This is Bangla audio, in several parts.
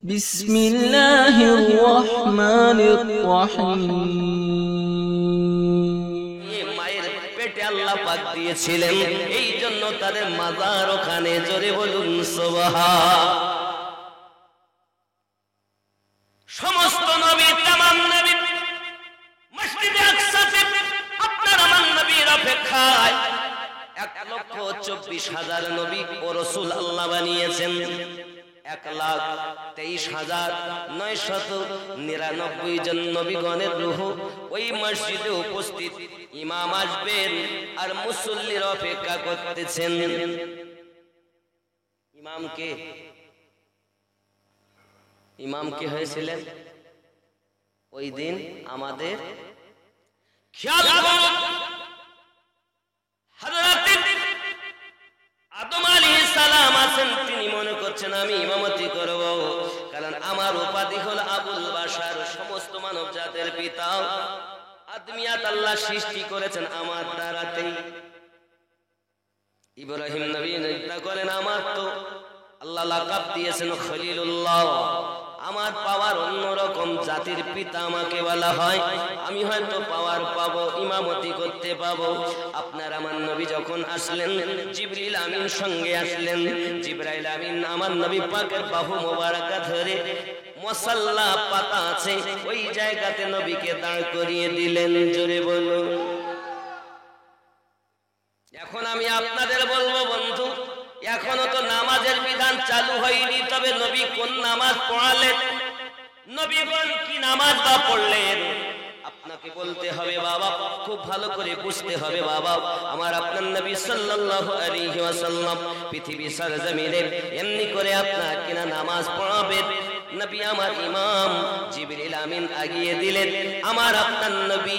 বিসমিল্লাহির রহমানির রহিম। মায়ের পেটে আল্লাহ পাক দিয়েছিলেন, এই জন্য তাদের মাজার ওখানে। জোরে বলুন সুবহান। সমস্ত নবী, তামাম নবী মসজিদে আকসাতে আপনার আমার নবীর অপেক্ষায় 1,24,000 নবী ও রাসূল আল্লাহ বানিয়েছেন। 1,23,999 জন নবীগণের রূহ ওই মসজিদে উপস্থিত। ইমাম আসবেন আর মুসল্লির অপেক্ষা করতেছেন। ইমাম কে হয়েছিলেন ওই দিন? আমাদের খেয়াল করুন, হযরত আদম আলাইহিস সালাম আছেন। তিনি মনে করছেন আমি ইমামতি করব, কারণ আমার উপাধি হলো আবুল বাশার, সমস্ত মানব জাতের পিতা। আদমিয়াত আল্লাহ সৃষ্টি করেছেন আমার দ্বারাতেই। ইব্রাহিম নবী চিন্তা করেন আমার তো আল্লাহ লাকাব দিয়েছেন খলিলুল্লাহ, আমার পাওয়ার অন্যরকম, জাতির পিতা আমাকে বলা হয়, আমি হয়তো পাওয়ার পাবো, ইমামতি করতে পাবো। আপনার আমার নবী যখন আসলেন, জিবরিল আমিন সঙ্গে আসলেন। জিবরাইল আমিন আমার নবী পাকের বাহু মোবারকা ধরে মুসাল্লা পাতা আছে ওই জায়গাতে নবীকে দাঁড় করিয়ে দিলেন। জোরে বলুন। এখন আমি আপনাদের বলবো বন্ধু, এখনো তো নামাজের বিধান চালু হয়নি, তবে নবী কোন নামাজ পড়ালেন, নবীগণ কি নামাজ বা পড়লেন, আপনাকে বলতে হবে বাবা, খুব ভালো করে বুঝতে হবে বাবা। আমার আপনার নবী সাল্লাল্লাহু আলাইহি ওয়াসাল্লাম পৃথিবী সরজমিনে এমনি করে আপনার কিনা নামাজ পড়াবেন। নবী আমার ইমাম জিবরিল আমিন আগিয়ে দিলেন। আমার আপনার নবী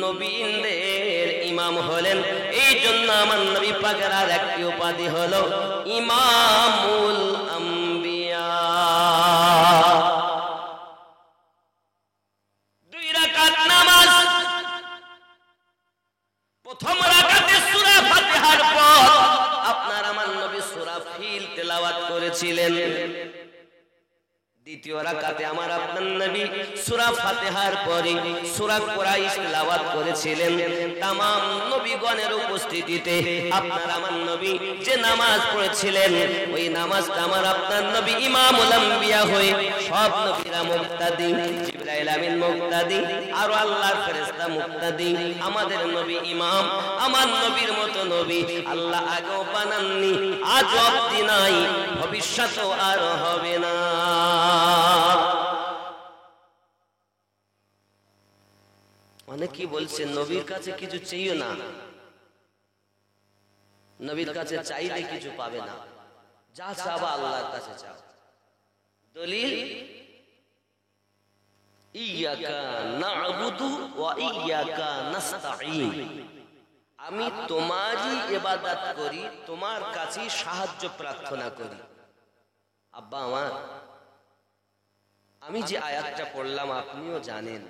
নবীদের ইমাম হলেন, এই জন্য আমার নবী পাকের আর একটি উপাধি হলো ইমামুল আম্বিয়া। 2 রাকাত নামাজ, প্রথম রাকাতে সূরা ফাতিহার পর আপনার আমার নবী সূরা ফিল তেলাওয়াত করেছিলেন। দ্বিতীয় রাকাতে আমার আপনার নবী সূরা ফাতিহার পরে সূরা কুরাইশ তেলাওয়াত করেছিলেন। तमाम নবীগণের উপস্থিতিতে আপনার আমার নবী যে নামাজ পড়েছিলেন, ওই নামাজটা আমার আপনার নবী ইমামুল আম্বিয়া হয়ে সব নবীরা মুক্তাদি, জিবরাইল আমিন মুক্তাদি, আর আল্লাহর ফেরেশতা মুক্তাদি। আমাদের নবী ইমাম, আমার নবীর মতো নবী আল্লাহ আগেও বানাননি, আজও অবধি নাই, ভবিষ্যতেও আর হবে না। অনেকেই বলছেন নবীর কাছে কিছু চাইও না, নবীর কাছে চাইলে কিছু পাবে না, যা চাওয়া আল্লাহর কাছে চাও। দলিল ইয়াকা না'বুদু ওয়া ইয়াকা নাস্তাঈন, আমি তোমারই ইবাদত করি, তোমার কাছে সাহায্য প্রার্থনা করি। আব্বা আমার, আমি যে আয়াতটা পড়লাম আপনিও জানেন,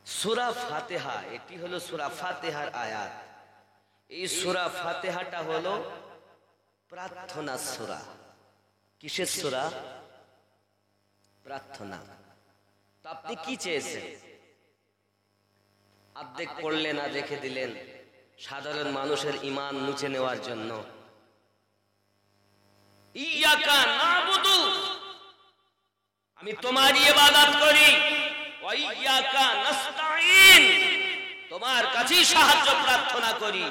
সূরা ফাতিহা, এটি হলো সূরা ফাতিহার আয়াত। এই সূরা ফাতিহাটা হলো প্রার্থনা সূরা। কিসের সূরা? প্রার্থনা। তো আপনি কি চেয়েছেন? অর্ধেক পড়লেন না, রেখে দিলেন সাধারণ মানুষের ঈমান মুছে নেওয়ার জন্য। ইয়াকা না'বুদু, আমি তোমারই ইবাদত করি, ওয়া ইয়াকা নাস্তাঈন, তোমার কাছেই সাহায্য প্রার্থনা করি।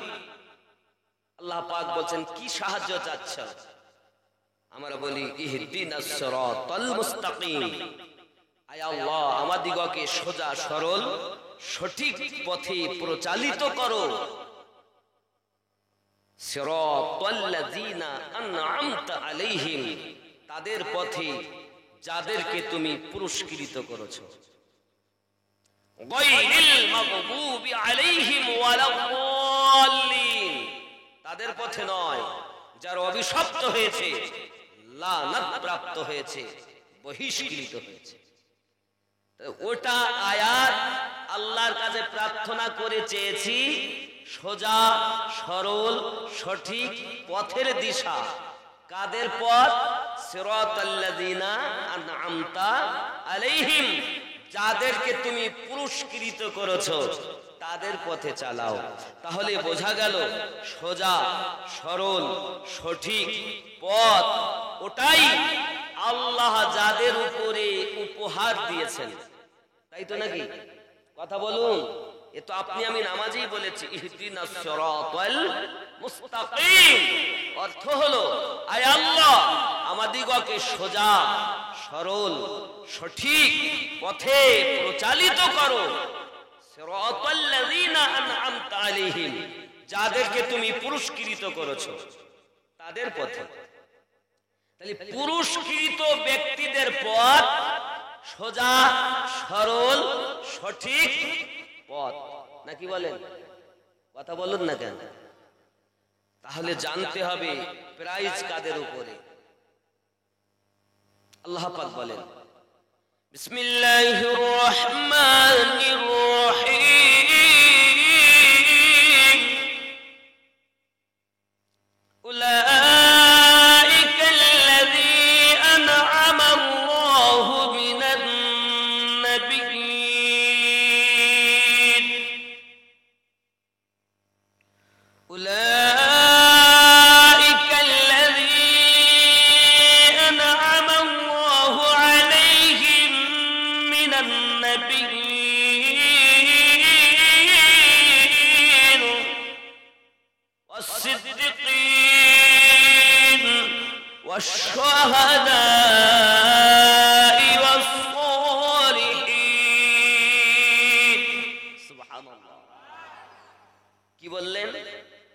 আল্লাহ পাক বলছেন কি সাহায্য চাচ্ছ? আমরা বলি ইহদিনাস সিরাতাল মুস্তাকিম, আয় আল্লাহ আমাদিগকে সোজা সরল সঠিক পথে পরিচালিত করো। সিরাতাল্লাযিনা আন'আমতা আলাইহিম, তাদের পথে যাদেরকে তুমি পুরস্কৃত করেছো। গায়রিল মাগদুবি আলাইহিম ওয়ালাদ-দাল্লিন, তাদের পথে নয় যারা অভিশপ্ত হয়েছে, লানত প্রাপ্ত হয়েছে, বহিষ্কৃত হয়েছে। ওটা আয়াত আল্লাহর কাছে প্রার্থনা করে চেয়েছি সোজা সরল সঠিক পথের দিশা। কাদের পথ? সিরাতাল্লাযিনা আনআমতা আলাইহিম, যাদেরকে তুমি পুরস্কৃত করেছো তাদের পথে চালাও। তাহলে বোঝা গেল সোজা সরল সঠিক পথ ওটাই আল্লাহ যাদের উপরে উপহার দিয়েছেন, তাই তো নাকি? কথা বলুন। এ তো আপনি আমি নামাজেই বলেছি, ইহদিনাস সিরাতাল মুস্তাকিম। অর্থ হলো, আয় আল্লাহ আমাদিগকে সোজা সরল সঠিক পথে পরিচালিত করো। সিরাতাল্লাযিনা আনআমতা আলাইহিম, যাদেরকে তুমি পুরস্কৃত করেছো তাদের পথে। তাহলে পুরস্কৃত ব্যক্তিদের পথ সোজা সরল সঠিক পথ, নাকি বলেন? কথা বলুন না কেন? তাহলে জানতে হবে প্রাইজ কাদের উপরে। আল্লাহ পাক বলেন, বিসমিল্লাহির রহমানির রহিম, والشهداء والصالحين। সুবহানাল্লাহ। কি বললেন?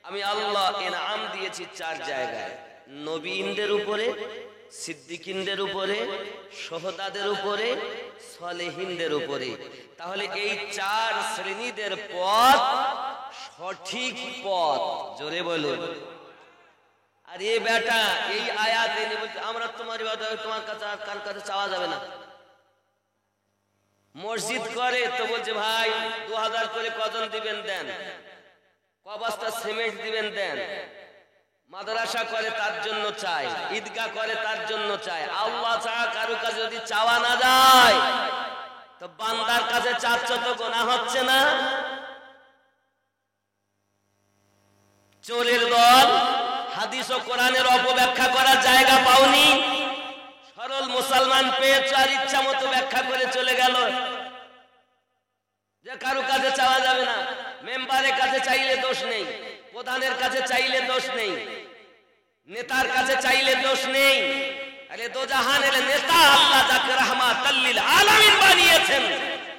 আমি আল্লাহ ইনাম দিয়েছি চার জায়গায়, নবীনদের উপরে, সিদ্দিকিনদের উপরে, শুহাদাদের উপরে, সালেহিনদের উপরে। তাহলে এই চার শ্রেণীদের পথ সঠিক পথ, জোরে বলুন। আর এই বেটা এই আয়াত এনে বলছে আমরা তোমার ইবাদত, তোমার কাছে কার কাছে চাওয়া যাবে না। মসজিদ করে তো বলছে ভাই 2000 করে কজন দিবেন দেন, ক বস্তা সিমেন্ট দিবেন দেন। মাদ্রাসা করে তার জন্য চাই, ঈদগাহ করে তার জন্য চাই। আল্লাহ ছাড়া কারো কাছে যদি চাওয়া না যায় তো বান্দার কাছে চাচ্ছ তো গুনাহ হচ্ছে না? চোরের দল হাদিস ও কোরআনের অপব্যাখ্যা করার জায়গা পাওনি, সরল মুসলমান পেয়েছ আর ইচ্ছা মতো ব্যাখ্যা করে চলে গেল যে কারো কাছে চাওয়া যাবে না। মেম্বারের কাছে চাইলে দোষ নেই, প্রধানের কাছে চাইলে দোষ নেই, নেতার কাছে চাইলে দোষ নেই। আরে দোজাহানের নেতা আল্লাহ যাকে রাহমাতাল লিল আলামিন বানিয়েছেন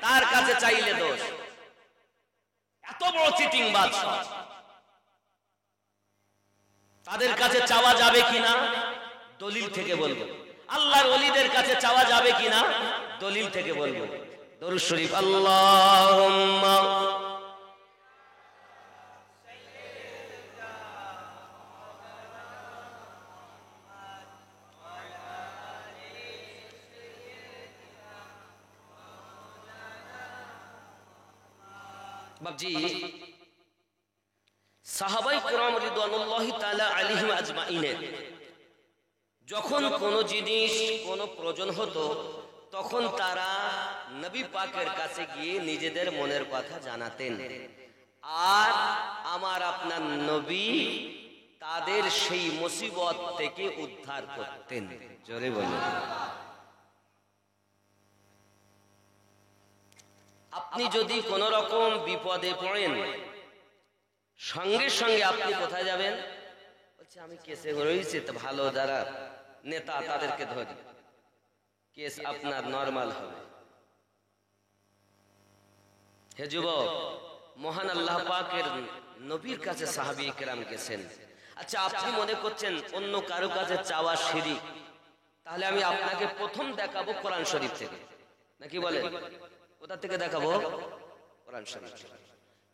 তার কাছে চাইলে দোষ। এত বড় চিটিং বাদশা, তাদের কাছে চাওয়া যাবে কিনা দলিল থেকে বলবো। আল্লাহর ওলিদের কাছে চাওয়া যাবে কিনা দলিল থেকে বলবো। দরুদ শরীফ, আল্লাহুম্মা বাবজি। সাহাবায়ে কেরাম রিদওয়ানুল্লাহি তাআলা আলাইহিম আজমাইনের যখন কোনো জিনিস কোনো প্রয়োজন হতো তখন তারা নবী পাকের কাছে গিয়ে নিজেদের মনের কথা জানাতেন, আর আমার আপনার নবী তাদের সেই মুসিবত থেকে উদ্ধার করতেন। জোরে বলুন। আপনি যদি কোন রকম বিপদে পড়েন সঙ্গে সঙ্গে আপনি কোথায় যাবেন? বলছে আমি কেসে রয়েছি, তো ভালো যারা নেতা তাদেরকে ধরি, কেস আপনার নরমাল হবে। হে যুবক, মহান আল্লাহ পাকের নবীর কাছে সাহাবী কেরাম গেছেন। আচ্ছা, আপনি মনে করছেন অন্য কারো কাছে চাওয়া শিরক, তাহলে আমি আপনাকে প্রথম দেখাবো কোরআন শরীফ থেকে, নাকি বলেন? কোথা থেকে দেখাবো? কোরআন শরীফ,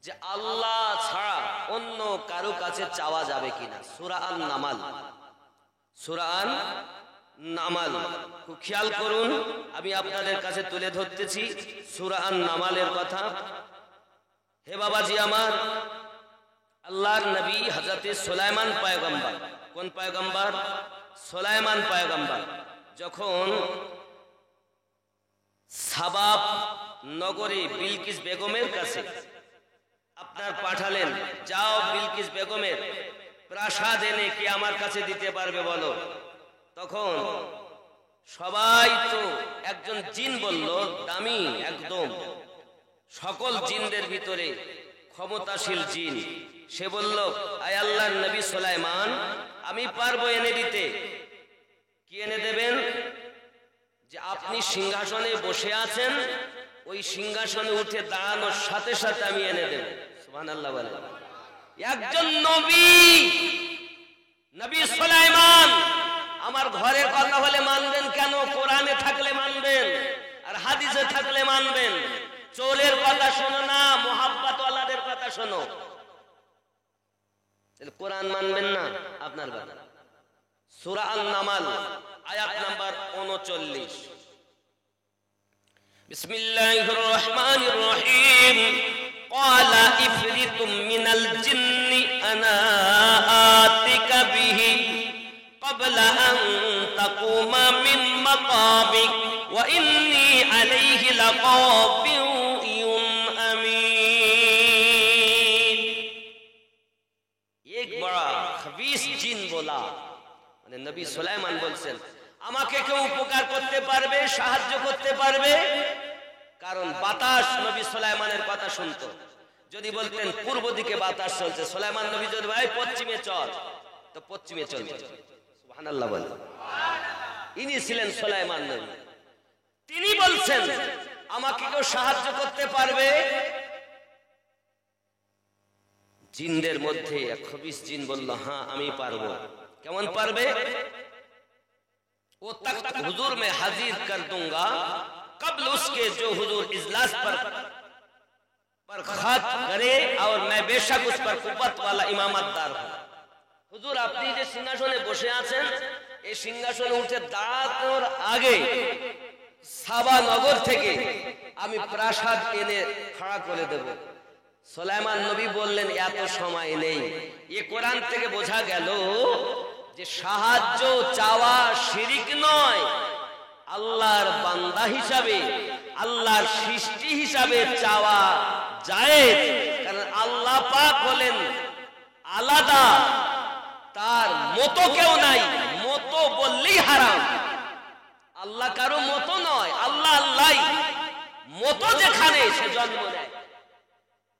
যে আল্লাহ ছাড়া অন্য কারো কাছে চাওয়া যাবে কিনা। সূরা আন-নামাল, সূরা আন-নামাল খুব খেয়াল করুন, আমি আপনাদের কাছে তুলে ধরতেছি সূরা আন-নামালের কথা। হে বাবাজি আমার, আল্লাহর নবী হযরতে সুলাইমান পয়গম্বর, কোন পয়গম্বর? সুলাইমান পয়গম্বর যখন সাবা নগরী বিলকিস বেগমের কাছে আপনার পাঠালেন, যাও বিলকিস বেগমের প্রাসাদ এনে কি আমার কাছে দিতে পারবে বলো। তখন সবাই তো একজন জিন বলল, দামি একদম সকল জিনদের ভিতরে ক্ষমতাশীল জিন, সে বলল, আয় আল্লাহর নবী সুলাইমান, আমি পারবো এনে দিতে। কি এনে দেবেন? যে আপনি সিংহাসনে বসে আছেন, ওই সিংহাসনে উঠে দাঁড়ানোর সাথে সাথে আমি এনে দেব। সুবহানাল্লাহ বলে। একজন নবী, নবী সুলাইমান আমার ঘরের কথা হলে মানবেন কেন? কোরআনে থাকলে মানবেন আর হাদিসে থাকলে মানবেন। চোরের কথা শোনো না, মোহাব্বত ওয়ালাদের কথা শোনো। কোরআন মানবেন না আপনার কথা। সূরা আন-নামাল আয়াত নাম্বার 39। বিসমিল্লাহির রহমানির রহিম। ক্বালা ইফরিতুম মিনাল জিন্নি আনা আতিকা বিহি ক্বাবলা আন তাকুমা মিন মাকাবিক ওয়া ইন্নী আলাইহি লাকাবিয়্যুন আমিন। এক বড় খবিস জিন বলা, মানে নবী সুলাইমান বলছেন, আমাকে কেউ উপকার করতে পারবে, সাহায্য করতে পারবে? কারণ বাতাস নবী সুলাইমানের কথা শুনতো। যদি বলতেন পূর্ব দিকে বাতাস চলছে, সুলাইমান নবী যদি ভাই পশ্চিমে চল, তো পশ্চিমে চলবে। সুবহানাল্লাহ বলেন। ইনি ছিলেন সুলাইমান নবী। তিনি বলছেন আমাকে কেউ সাহায্য করতে পারবে? জিনদের মধ্যে এক খবিস জিন বলল, হ্যাঁ আমি পারবো। কেমন পারবে? वो तख्त हुजूर में हाजिर कर दूंगा कबल उसके जो हुजूर इजलास पर खत करे और मैं बेशक उस पर कुव्वत वाला इमामतदार हूं। हुजूर আপনি যে সিংহাসনে বসে আছেন, এই সিংহাসনে উঠে দাঁড়ানোর আগে সাবা নগর থেকে আমি প্রাসাদ এনে খাড়া করে দেব। সুলাইমান নবী বললেন, এত সময় নেই। এ কোরআন থেকে বোঝা গেল যে সাহায্য চাওয়া শিরিক নয়, আল্লাহর বান্দা হিসাবে, আল্লাহর সৃষ্টি হিসাবে চাওয়া জায়েজ। কারণ আল্লাহ পাক হলেন আলাদা, তার মতো কেউ নাই। মতো বললেই হারাম। আল্লাহ কারো মতো নয়, আল্লাহ আল্লাহই। মতো যেখানে সে জন্ম নেয়,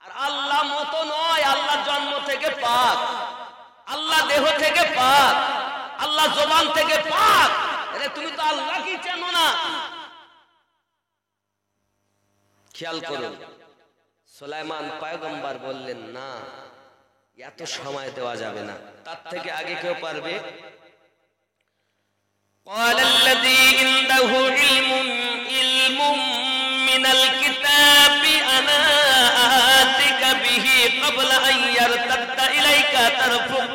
আর আল্লাহ মতো নয়। আল্লাহ জন্ম থেকে পাক, আল্লাহ দেহ থেকে পাক, আল্লাহ জবান থেকে পাক। আরে তুমি তো আল্লাহকে চেনো না। খেয়াল করুন, সুলাইমান পয়গম্বর বললেন, না, এত সময় দেওয়া যাবে না, তার থেকে আগে কেউ পারবে? قال الذي عنده علم من الكتاب أنا آتيك به قبل أن يرتد إليك طرفك।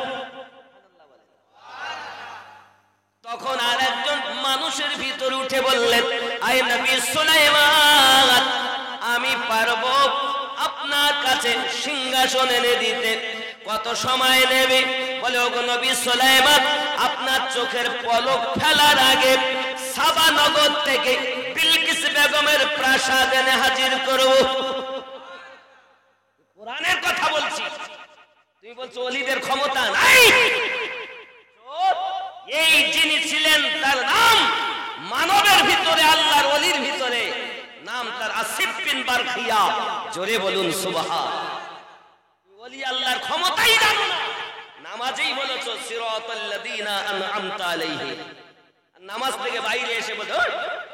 তখন আরেকজন মানুষের ভিতর উঠে বললেন, আয় নবী সুলাইমান, আমি পারবো আপনার কাছে সিংহাসন এনে দিতে। কত সময় নেবে? বলে, ওগো নবী সুলাইমান, আপনার চোখের পলক ফেলার আগে সাবা নগর থেকে বিলকিস বেগমের প্রাসাদ এনে হাজির করব। কোরআনের কথা বলছি, তুমি বলছো ওলিদের ক্ষমতা নাই। এই যিনি ছিলেন তার নাম মানবের ভিতরে, আল্লাহর ওলির ভিতরে নাম তার আসিফ বিন বারখিয়া। জোরে বলুন সুবহান। ওলি আল্লাহর ক্ষমতাই জানো না, নামাজেই বলেছো সিরাতাল্লাযীনা আনআমতা আলাইহিম। নামাজ থেকে বাইরে এসে বলো,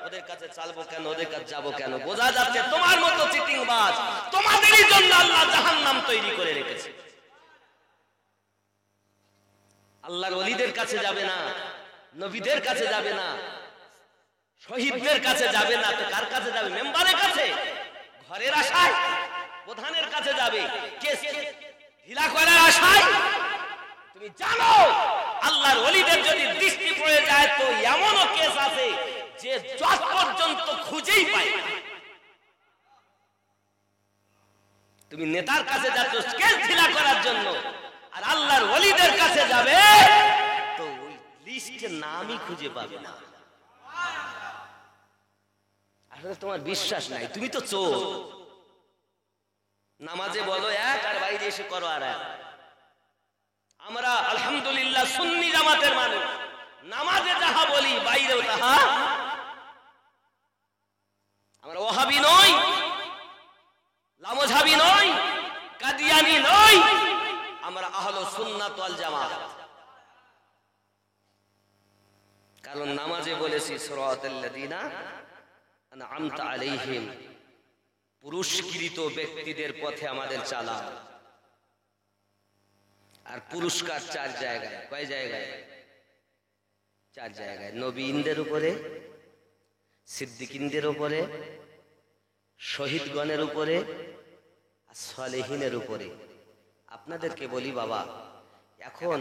ওদের কাছে চালবো কেন, ওদের কাছে যাবো কেন? বোঝা যাচ্ছে তোমার মতো চিটিংবাজ, তোমাদেরই জন্য আল্লাহ জাহান্নাম তৈরি করে রেখেছে। আল্লাহর ওলিদের কাছে যাবে না, নবীদের কাছে যাবে না, শহীদদের কাছে যাবে না, তো কার কাছে যাবে? মেম্বারের কাছে, ঘরের আশায়, প্রধানের কাছে যাবে, কেস ঢিলা করার আশায়। তুমি জানো আল্লাহর ওলিদের যদি দৃষ্টি পড়ে যায় তো এমনও কেস আছে যে জজ পর্যন্ত খুঁজেই পায় না। তুমি নেতার কাছে যাচ্ছ কেস ঢিলা করার জন্য, আর আল্লাহর ওলিদের কাছে যাবে তো ওই লিস্টে নামই খুঁজে পাবে না। আসলে তোমার বিশ্বাস নাই, তুমি তো চোর। নামাজে বলো এক আর বাইরে এসে করো আর এক। আমরা আলহামদুলিল্লাহ সুন্নি জামাতের মানুষ, নামাজে যাহা বলি বাইরেও তাহা। আমরা ওহাবি নই, লামঝাবি নই, কাদিয়ানি নই, আমরা আহলে সুন্নাত ওয়াল জামাত। কারণ নামাজে বলেছি সিরাতাল্লাযিনা আনআমতা আলাইহিম, পুরস্কৃত ব্যক্তিদের পথে আমাদের চালা। আর পুরস্কার 4 জায়গায়। কয় জায়গায়? 4 জায়গায়। নবীনদের উপরে, সিদ্দিকিনদের উপরে, শহীদগণের উপরে, আর সালেহিনের উপরে। আপনাদেরকে বলি বাবা, এখন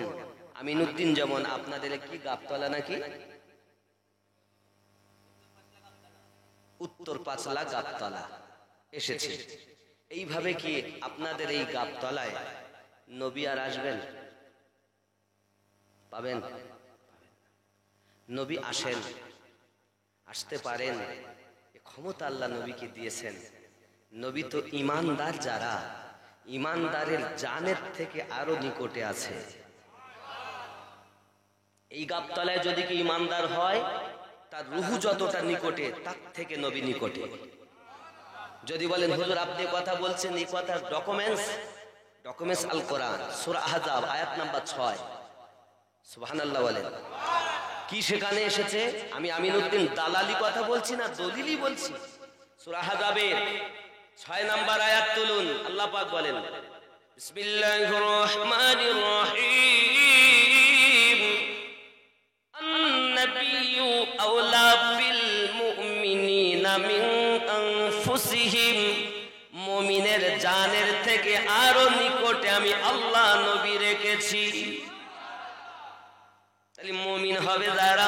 আমিনুদ্দিন যেমন আপনাদের কি গাবতলা নাকি উত্তর পাঁচলা গাবতলা এসেছে, এইভাবে কি আপনাদের এই গাবতলায় নবী আর আসবেন? পাবেন? নবী আসেন, আসতে পারেন, ক্ষমতা আল্লাহ নবীকে দিয়েছেন। নবী তো ইমানদার, যারা ইমানদারের জানের থেকে আরো নিকটে আছে। এই গাবতলায় যদি কি ইমানদার হয়, তার রুহু যতটা নিকটে তার থেকে নবী নিকটে। যদি বলেন হুজুর আপনি কথা বলছেন, এই কথার ডকুমেন্টস আল কোরআন সূরা আহজাব আয়াত নাম্বার 6। সুবহানাল্লাহ বলেন। কি সেখানে এসেছে? আমি আমিনুদ্দিন দালালি কথা বলছি না, দলিলই বলছি। সূরা আহজাবের 6 নাম্বার আয়াত তুলুন। আল্লাহ পাক বলেন, বিসমিল্লাহির রহমানির রহিম, আন-নাবিয়্যু আওলা বিল মুমিনিনা মিন আনফুসিহিম, মুমিনের জানের থেকে আরো নিকটে আমি আল্লাহ নবী রেখেছি। তাহলে মুমিন হবে যারা,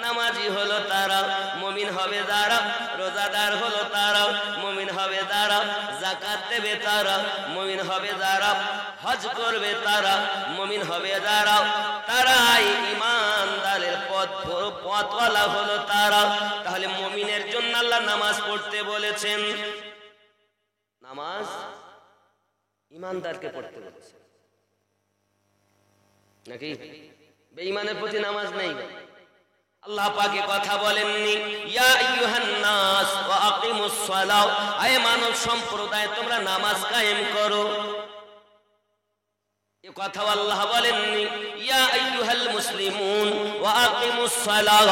নামাজি হলো তারা, মুমিন হবে যারা, রোজাদার হলো তারা, মুমিন হবে যারা, যাকাত দেবে তারা, মুমিন হবে যারা, হজ করবে তারা, মুমিন হবে যারা, তারাই ইমানদারের পথওয়ালা হলো তারা। তাহলে মুমিনের জন্য আল্লাহ নামাজ পড়তে বলেছেন, নামাজ ইমানদারকে পড়তে বলেছেন নাকি? বেঈমানের প্রতি নামাজ নেই। আল্লাহ পাকে কথা বলেননি, ইয়া আইয়ুহান নাস ওয়া আকিমুস সালাহ, আয়ে মানব সম্প্রদায় তোমরা নামাজ কায়েম করো। এই কথা আল্লাহ বলেননি, ইয়া আইয়ুহাল মুসলিমুন ওয়া আকিমুস সালাহ,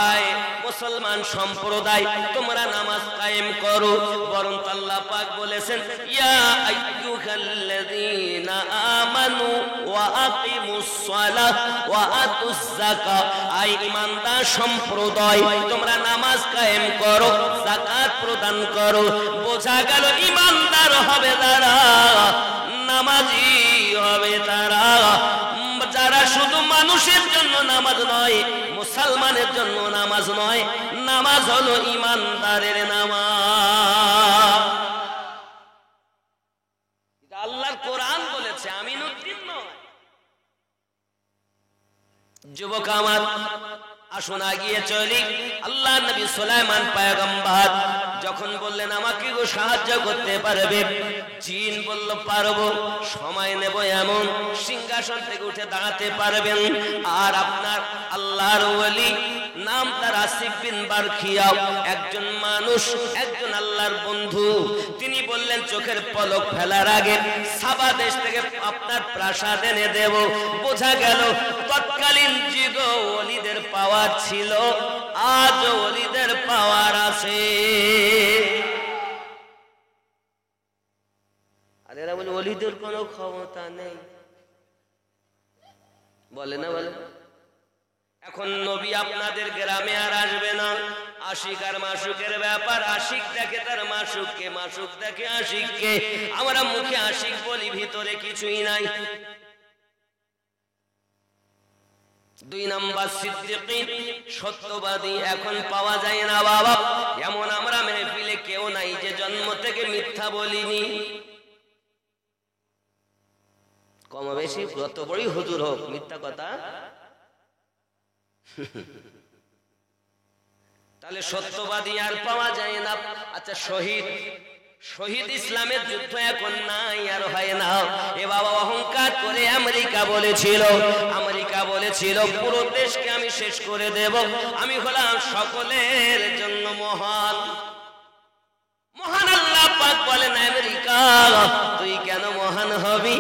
আয়ে মুসলমান সম্প্রদায় তোমরা নামাজ কায়েম করো। বরং আল্লাহ পাক বলেছেন, ইয়া আইয়ুহাল্লাযীনা আমানু ওয়া আকিমুস সালাহ ওয়া আতুজ যাকাত, আয়ে ঈমানদার সম্প্রদায় তোমরা নামাজ কায়েম করো, যাকাত প্রদান করো। বোঝা গেল ঈমানদার হবে যারা, নামাজি হবে তারা। যারা শুধু মানুষের জন্য নামাজ নয়, মুসলমানের জন্য নামাজ নয়, নামাজ হলো ইমানদারের নামাজ। এটা আল্লাহর কোরআন বলেছে, আমিনুদ্দিন নয়। যুবক আমার, আসুন আগিয়ে চলি। আল্লাহ নবী সুলাইমান পয়গম্বর যখন বললেন আমাকে গো সাহায্য করতে পারবে, জিন বলল পারবো, সময় নেব এমন, সিংহাসন থেকে উঠে দাঁড়াতে পারবেন। আর আপনার আল্লাহর ওলি নাম তার আসিফ বিন বারখিয়া, একজন মানুষ, একজন আল্লাহর বন্ধু, তিনি বললেন চোখের পলক ফেলার আগে সাবা দেশ থেকে আপনার প্রাসাদ এনে দেব। বোঝা গেল তৎকালীন যুগে ওলিদের পাওয়ার ছিল, আজ ওলিদের পাওয়ার আছে। আর এরা বলে ওলিদের কোনো ক্ষমতা নেই, বলে না? বলে এখন নবী আপনাদের গ্রামে আর আসবে না। আশিক আর মাসুকের ব্যাপার, আশিক দেখে তার মাসুককে, মাসুক দেখে আশিককে। আমরা মুখে আশিক বলি, ভিতরে কিছুই নাই। 2 নাম্বার সিদ্দিকীন, সত্যবাদী এখন পাওয়া যায় না বাবা। এমন আমরা মেহফিলে কেউ নাই যে জন্ম থেকে মিথ্যা বলিনি। কম বেশি যত বড়ই হুজুর হোক, মিথ্যা কথা তাহলে সত্যবাদী আর পাওয়া যায় না। আচ্ছা শহীদ, শহীদ ইসলামের যুদ্ধ এখন নাই আর হয় না। এ বাবা অহংকার করে আমেরিকা বলেছিল পুরো দেশকে আমি শেষ করে দেব, আমি হলাম সকলের জন্য মহান। মহান আল্লাহ পাক বলেন আমেরিকা তুই কেন মহান হবি?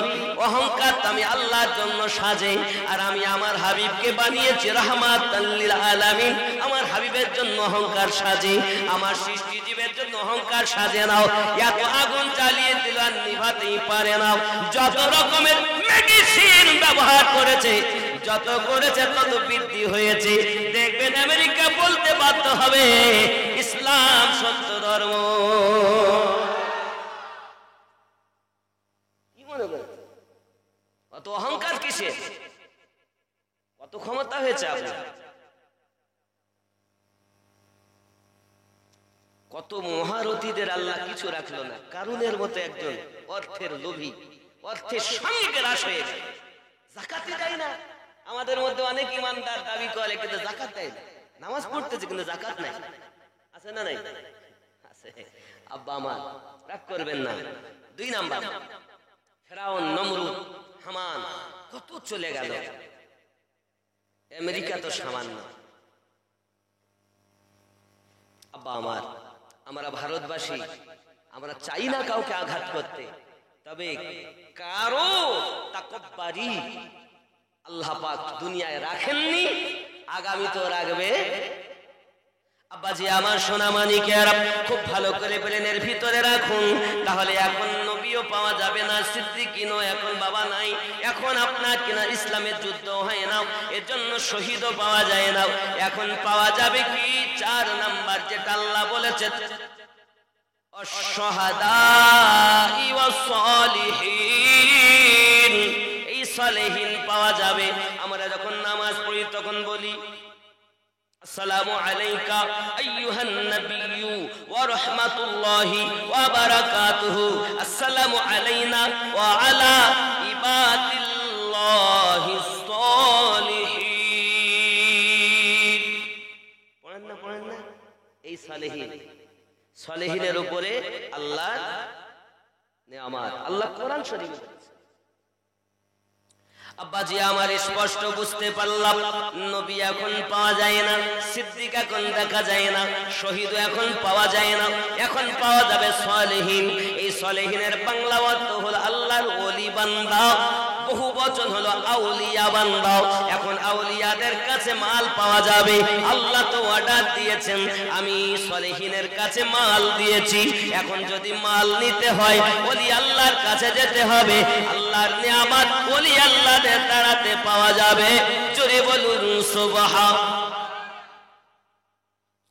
অহংকার আমি আল্লাহর জন্য সাজে, আর আমি আমার হাবিবকে বানিয়েছি রাহমাতাল লিল আলামিন। আমার হাবিবের জন্য অহংকার সাজে, আমার সৃষ্টি জীবের জন্য অহংকার সাজে নাও। এত আগুন জ্বালিয়ে দিল আর নিভাতেই পারে না। যত রকমের মেডিসিন ব্যবহার করেছে, যত করেছে তত বৃদ্ধি হয়েছে। দেখবেন আমেরিকা বলতে বাধ্য হবে ইসলাম সত্য ধর্ম। কি মনে করেন কত অহংকার কিসে, কত ক্ষমতা হয়েছে আপনার, কত মহারথীদের আল্লাহ কিছু রাখলো না। কারুনের মতো একজন অর্থের লোভী, অর্থের সঙ্গে গ্রাস হয়ে যায়, যাকাতে দেয় না। আমাদের মধ্যে অনেক ইমানদার দাবি করে কিন্তু যাকাত দেয় না, নামাজ পড়তেছে কিন্তু যাকাত নাই। আছে না নাই? আছে। আব্বা আমার রাগ করবেন না। 2 নাম্বার ফেরাউন, নমরুদ, হামান কত চলে গেল, আমেরিকা তো সামান্য। আব্বা আমার, আমরা ভারতবাসী আমরা চাই না কাউকে আঘাত করতে, তবে কারো তাকব্বারি আল্লাহ পাক দুনিয়ায় রাখেননি, আগামী তো রাখবে। আব্বাজি আমার সোনা মানিকেরা খুব ভালো করে ব্রেনের ভিতরে রাখুন, তাহলে এখন নবীও পাওয়া যাবে না, সিদ্দিকীনও এখন বাবা নাই, এখন আপনার কিনা ইসলামের যুদ্ধ হয় না, এর জন্য শহীদও পাওয়া যায় না। এখন পাওয়া যাবে কি 4 নাম্বার, যেটা আল্লাহ বলেছে আশ-শুহাদা'i ওয়াস-সালিহিন। এই সালেহিন পাওয়া যাবে। আমরা যখন নামাজ পড়ি তখন বলি আসসালামু আলাইকা আইয়ুহান নাবিয়্যু ওয়া রাহমাতুল্লাহি ওয়া বারাকাতুহু, আসসালামু আলাইনা ওয়া আলা ইবাদিল্লাহিস সালিহিন। পড়েন না এই সালেহিন, সালেহিনের উপরে আল্লাহর নেয়ামত, আল্লাহ কোরআন শরীফে বলেছে। আব্বাজি আমার স্পষ্ট বুঝতে পারলাম নবী এখন পাওয়া যায় না, সিদ্দিক এখন দেখা যায় না, শহীদ এখন পাওয়া যায় না, এখন পাওয়া যাবে সালেহিন। এই সালেহিনের বাংলা অর্থ হলো আল্লাহর ওলি বান্দা, বহু বচন হলো আউলিয়া বান্দা। এখন আউলিয়াদের কাছে মাল পাওয়া যাবে। আল্লাহ তো অর্ডার দিয়েছেন, আমি সালেহিনের কাছে মাল দিয়েছি। এখন যদি মাল নিতে হয় ওলি আল্লাহর কাছে যেতে হবে। আল্লাহর নিয়ামত ওলি আল্লাহদের দ্বারাতে পাওয়া যাবে। জোরে বলুন সুবহান।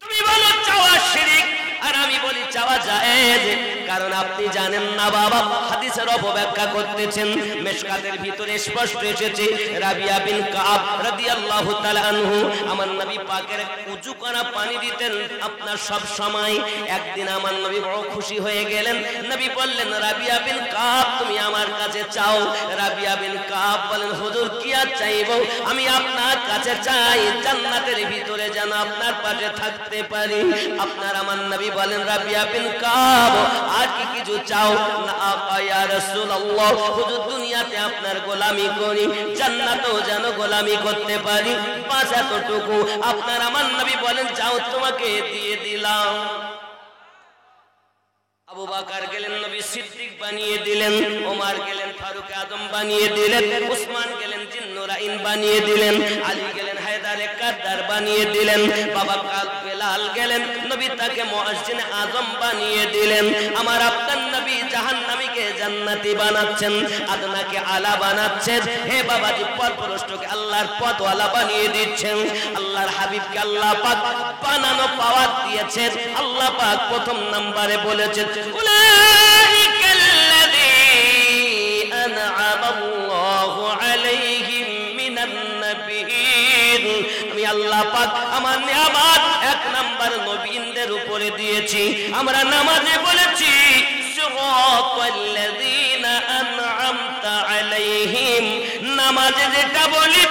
তুমি বলো চাওয়া শিরক, আর আমি বলি চাওয়া জায়েজ। কারণ আপনি জানেন না বাবা, হাদিসের অপব্যাখ্যা করতেছেন। মিশকাতের ভিতরে স্পষ্ট এসেছে রাবিয়া বিন কাব রাদিয়াল্লাহু তাআলা আনহু আমার নবী পাকের উযু করা পানি দিতেন আপনার সব সময়। একদিন আমার নবী বড় খুশি হয়ে গেলেন। নবী বললেন রাবিয়া বিন কাব তুমি আমার কাছে চাও। রাবিয়া বিন কাব বলেন হুজুর কি আর চাইবো, আমি আপনার কাছে চাই জান্নাতের ভিতরে যেন আপনার পাশে থাকতে পারি। আপনার আমার নবী বলেন রাবিয়া বিন কাব আর কি কিছু চাও? না আকা ইয়া রাসূলুল্লাহ, হুজুর দুনিয়াতে আপনার গোলামি করি, জান্নাতেও যেন গোলামি করতে পারি, বাস এতটুকু। আপনার আমার নবী বলেন যাও তোমাকে দিয়ে দিলাম। আবু বকর গেলেন নবী সিদ্দিক বানিয়ে দিলেন, ওমর গেলেন ফারুক আজম বানিয়ে দিলেন, উসমান গেলেন জিন্নুরাইন বানিয়ে দিলেন, আলী গেলেন হায়দারে কাদ্দার বানিয়ে দিলেন, বাবা বেলাল গেলেন নবী তাকে মুয়াজ্জিন আজম বানিয়ে দিলেন। আমার আপনার নবী জাহান্নামীকে জান্নাতি বানাচ্ছেন, আদনাকে আলা বানাচ্ছেন। হে বাবাজি পরপুরুষকে আল্লাহর পথওয়ালা বানিয়ে দিচ্ছেন। আল্লাহর হাবিবকে আল্লাহ পাক বানানো পাওয়ার দিয়েছেন। আল্লাহ পাক প্রথম নম্বরে বলেছেন উলাইকাল্লাযী আন'আমাল্লাহু আলাইহিম মিনান নাবিয়্যিন। আমি আল্লাহ পাক আমার নিয়ামত 1 নাম্বার নবীদের উপরে দিয়েছি। আমরা নামাজে বলেছি সিরাতাল্লাযীনা আন'আমতা আলাইহিম, নামাজে যেটা বলি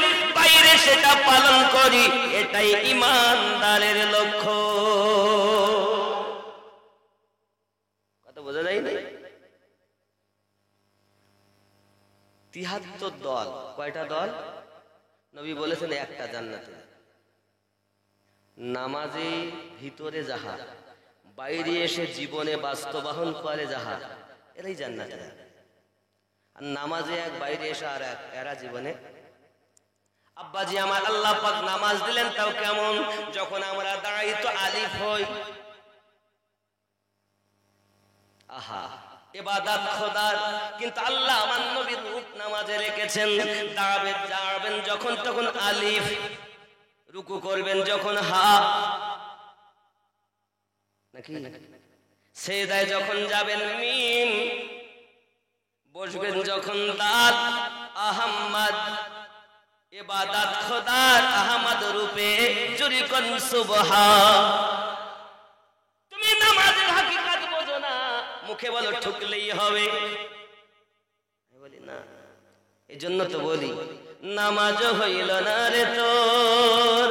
বাইরে সেটা পালন করি, এটাই ঈমানদারের লক্ষ্য। কথা বোঝা যায় না? ৭৩ দল, কয়টা দল? নবী বলেছেন একটা জান্নাতে। নামাজে ভিতরে যাহা, বাইরে এসে জীবনে বাস্তবায়ন করে যাহা, এরাই জান্নাতে। আর নামাজে এক, বাইরে এসে আর এক, এরা জীবনে। আব্বাজি আমার, আল্লাহ পাক নামাজ দিলেন, তাও কেমন? যখন আমরা দাঁড়াই তো আলিফ হই, আহা ইবাদত খোদার। কিন্তু আল্লাহ আমার নবীর রূপ নামাজে রেখেছেন। দাঁড়াবেন যখন তখন আলিফ, রুকু করবেন যখন হা, নাকি সেজদায় যখন যাবেন মিম, বসবেন যখন দাল, আহম্মদ। ইবাদত খোদার আহমদ রূপে জুরি কোন সুবহান। তুমি নামাজের হাকিকত বোঝো না, মুখে বলো ঠুকলেই হবে। বলি না, এই জন্য তো বলি নামাজ হইল না রে তোর,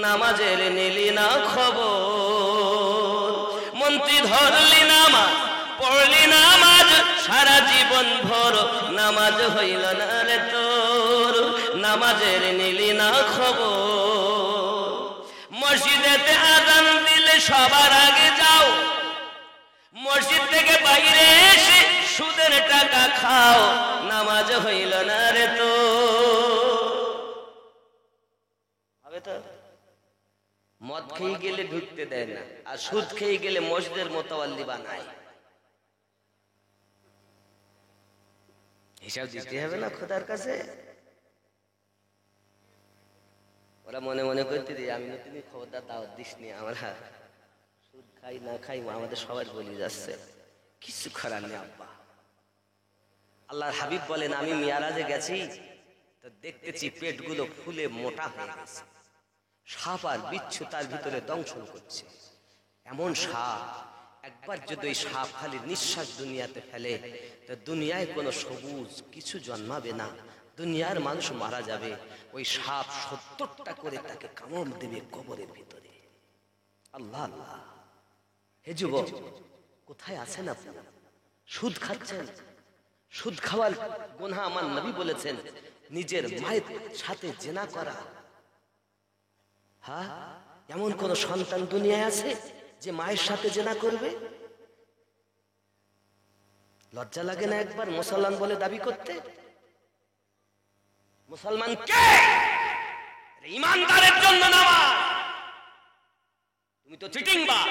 নামাজের নিলি না খবর। মন্ত্রী ধরলি নামাজ, পড়লি নামাজ সারা জীবন ভর, নামাজ হইল না রে তোর, নামাজের নিলি না খবর। মসজিদেতে আযান দিলে সবার আগে যাও, মসজিদ থেকে বাইরে এসে সুদের টাকা খাও, নামাজ হইল না রে তো। হবে তো? মদ খেয়ে গেলে ঢুকতে দেয় না, আর সুদ খেয়ে গেলে মসজিদের মোতাওয়াল্লি বানায়। হিসাব দিতে হবে না খোদার কাছে। ওরা মনে মনে করতে দিই, আমি তুমি খবরদার দাওয়াত দিস নি, আমরা সুদ খাই না খাই আমাদের সবার বলি যাচ্ছে, কিছু করার নেই আব্বা। আল্লাহর হাবিব বলেন, আমি মিয়ারাজে গেছি তো দেখতেছি পেটগুলো ফুলে মোটা হয়ে গেছে, সাপ আর বিচ্ছু তার ভিতরে দংশন করছে। এমন সাপ, একবার যদি ওই সাপ খালি নিঃশ্বাস দুনিয়াতে ফেলে তো দুনিয়ায় কোনো সবুজ কিছু জন্মাবে না, দুনিয়ার মানুষ মারা যাবে। ওই সাপ ৭০টা করে তাকে কামড় দেবে কবরের ভিতরে। আল্লাহ আল্লাহ। হে যুবক, কোথায় আছেন আপনারা? সুদ খাচ্ছেন। সুদ খাওয়ার গুনাহ আমার নবী বলেছেন নিজের মায়ের সাথে জিনা করা। হ্যাঁ, এমন কোন সন্তান দুনিয়ায় আছে যে মায়ের সাথে জিনা করবে? লজ্জা লাগে না একবার মুসলমান বলে দাবি করতে? মুসলমান কে? ঈমানদারের জন্য নামাজ। তুমি তো চিটিংবাজ,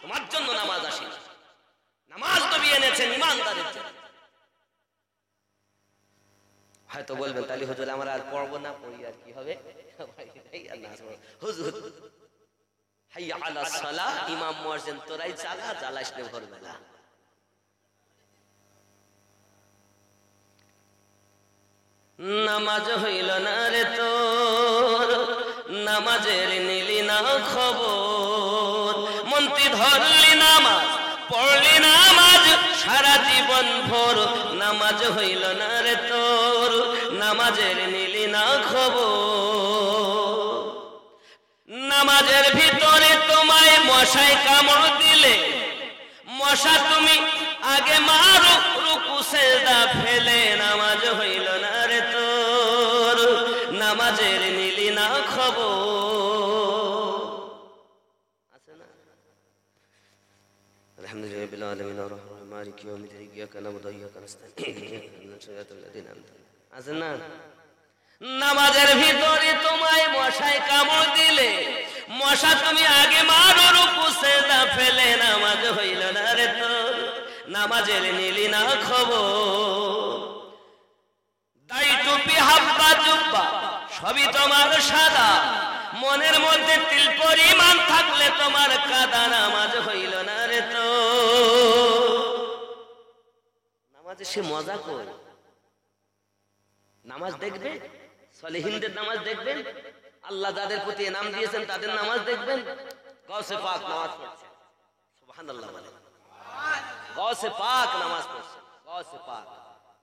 তোমার জন্য নামাজ আসে। নামাজ নবী এনেছেন ঈমানদারের জন্য। হয়তো বলবেন তাহলে হুজুর আমরা আর পড়বো না, পড়ি আর কি হবে? হুজুর হাইয়া আলাস সালাহ, ইমাম মুয়াজ্জিন তোরাই চালা, জ্বালাস নে ভোরবেলা। নামাজ হইল না রে তোর, নামাজের নিলি না খবর। মন্ত্রী ধরলি নামাজ, পড়লি নামাজ সারা জীবন ভোর, নামাজ হইল না রে তোর, নামাজের নিলি না খবর। নামাজের ভিতরে তোমায় মশায় কামড় দিলে, মশা তুমি আগে মারো, রুকু সেজদা ফেলে, নামাজ হইল না রে তোর, নামাজের নিলি না খবর। আছে না? আলহামদুলিল্লাহ রাব্বিল আলামিন আর রাহমানির রহিম মালিকি ইয়াউমিদ্দিন ইয়্যাকা না'বুদু ওয়া ইয়্যাকা নাস্তাঈন ইহদিনাস সিরাতাল লাযীনা আন'আমতা আলাইহিম। আছে না? নামাজের ভিতরে তোমায় মশায় কামড় দিলে, মশা তুমি আগে মারো, রুকু সেজদা ফেলে, নামাজ হইল না রে তোর, নামাজের নিলি না খবর। দাড়ি টুপি হাব্বা জুব্বা সবই তোমার সাদা, মনের মধ্যে তিল পরিমাণ থাকলে তোমার কাদা, নামাজ হইল না রে তোর। নামাজে সে মজা কর। নামাজ দেখবে, সলিহিনদের নামাজ দেখবেন, আল্লাহ যাদের প্রতি নাম দিয়েছেন তাদের নামাজ দেখবেন। গাউসে পাক নামাজ পড়ছেন, সুবহানাল্লাহ বলেন। গাউসে পাক নামাজ পড়ছেন, গাউসে পাক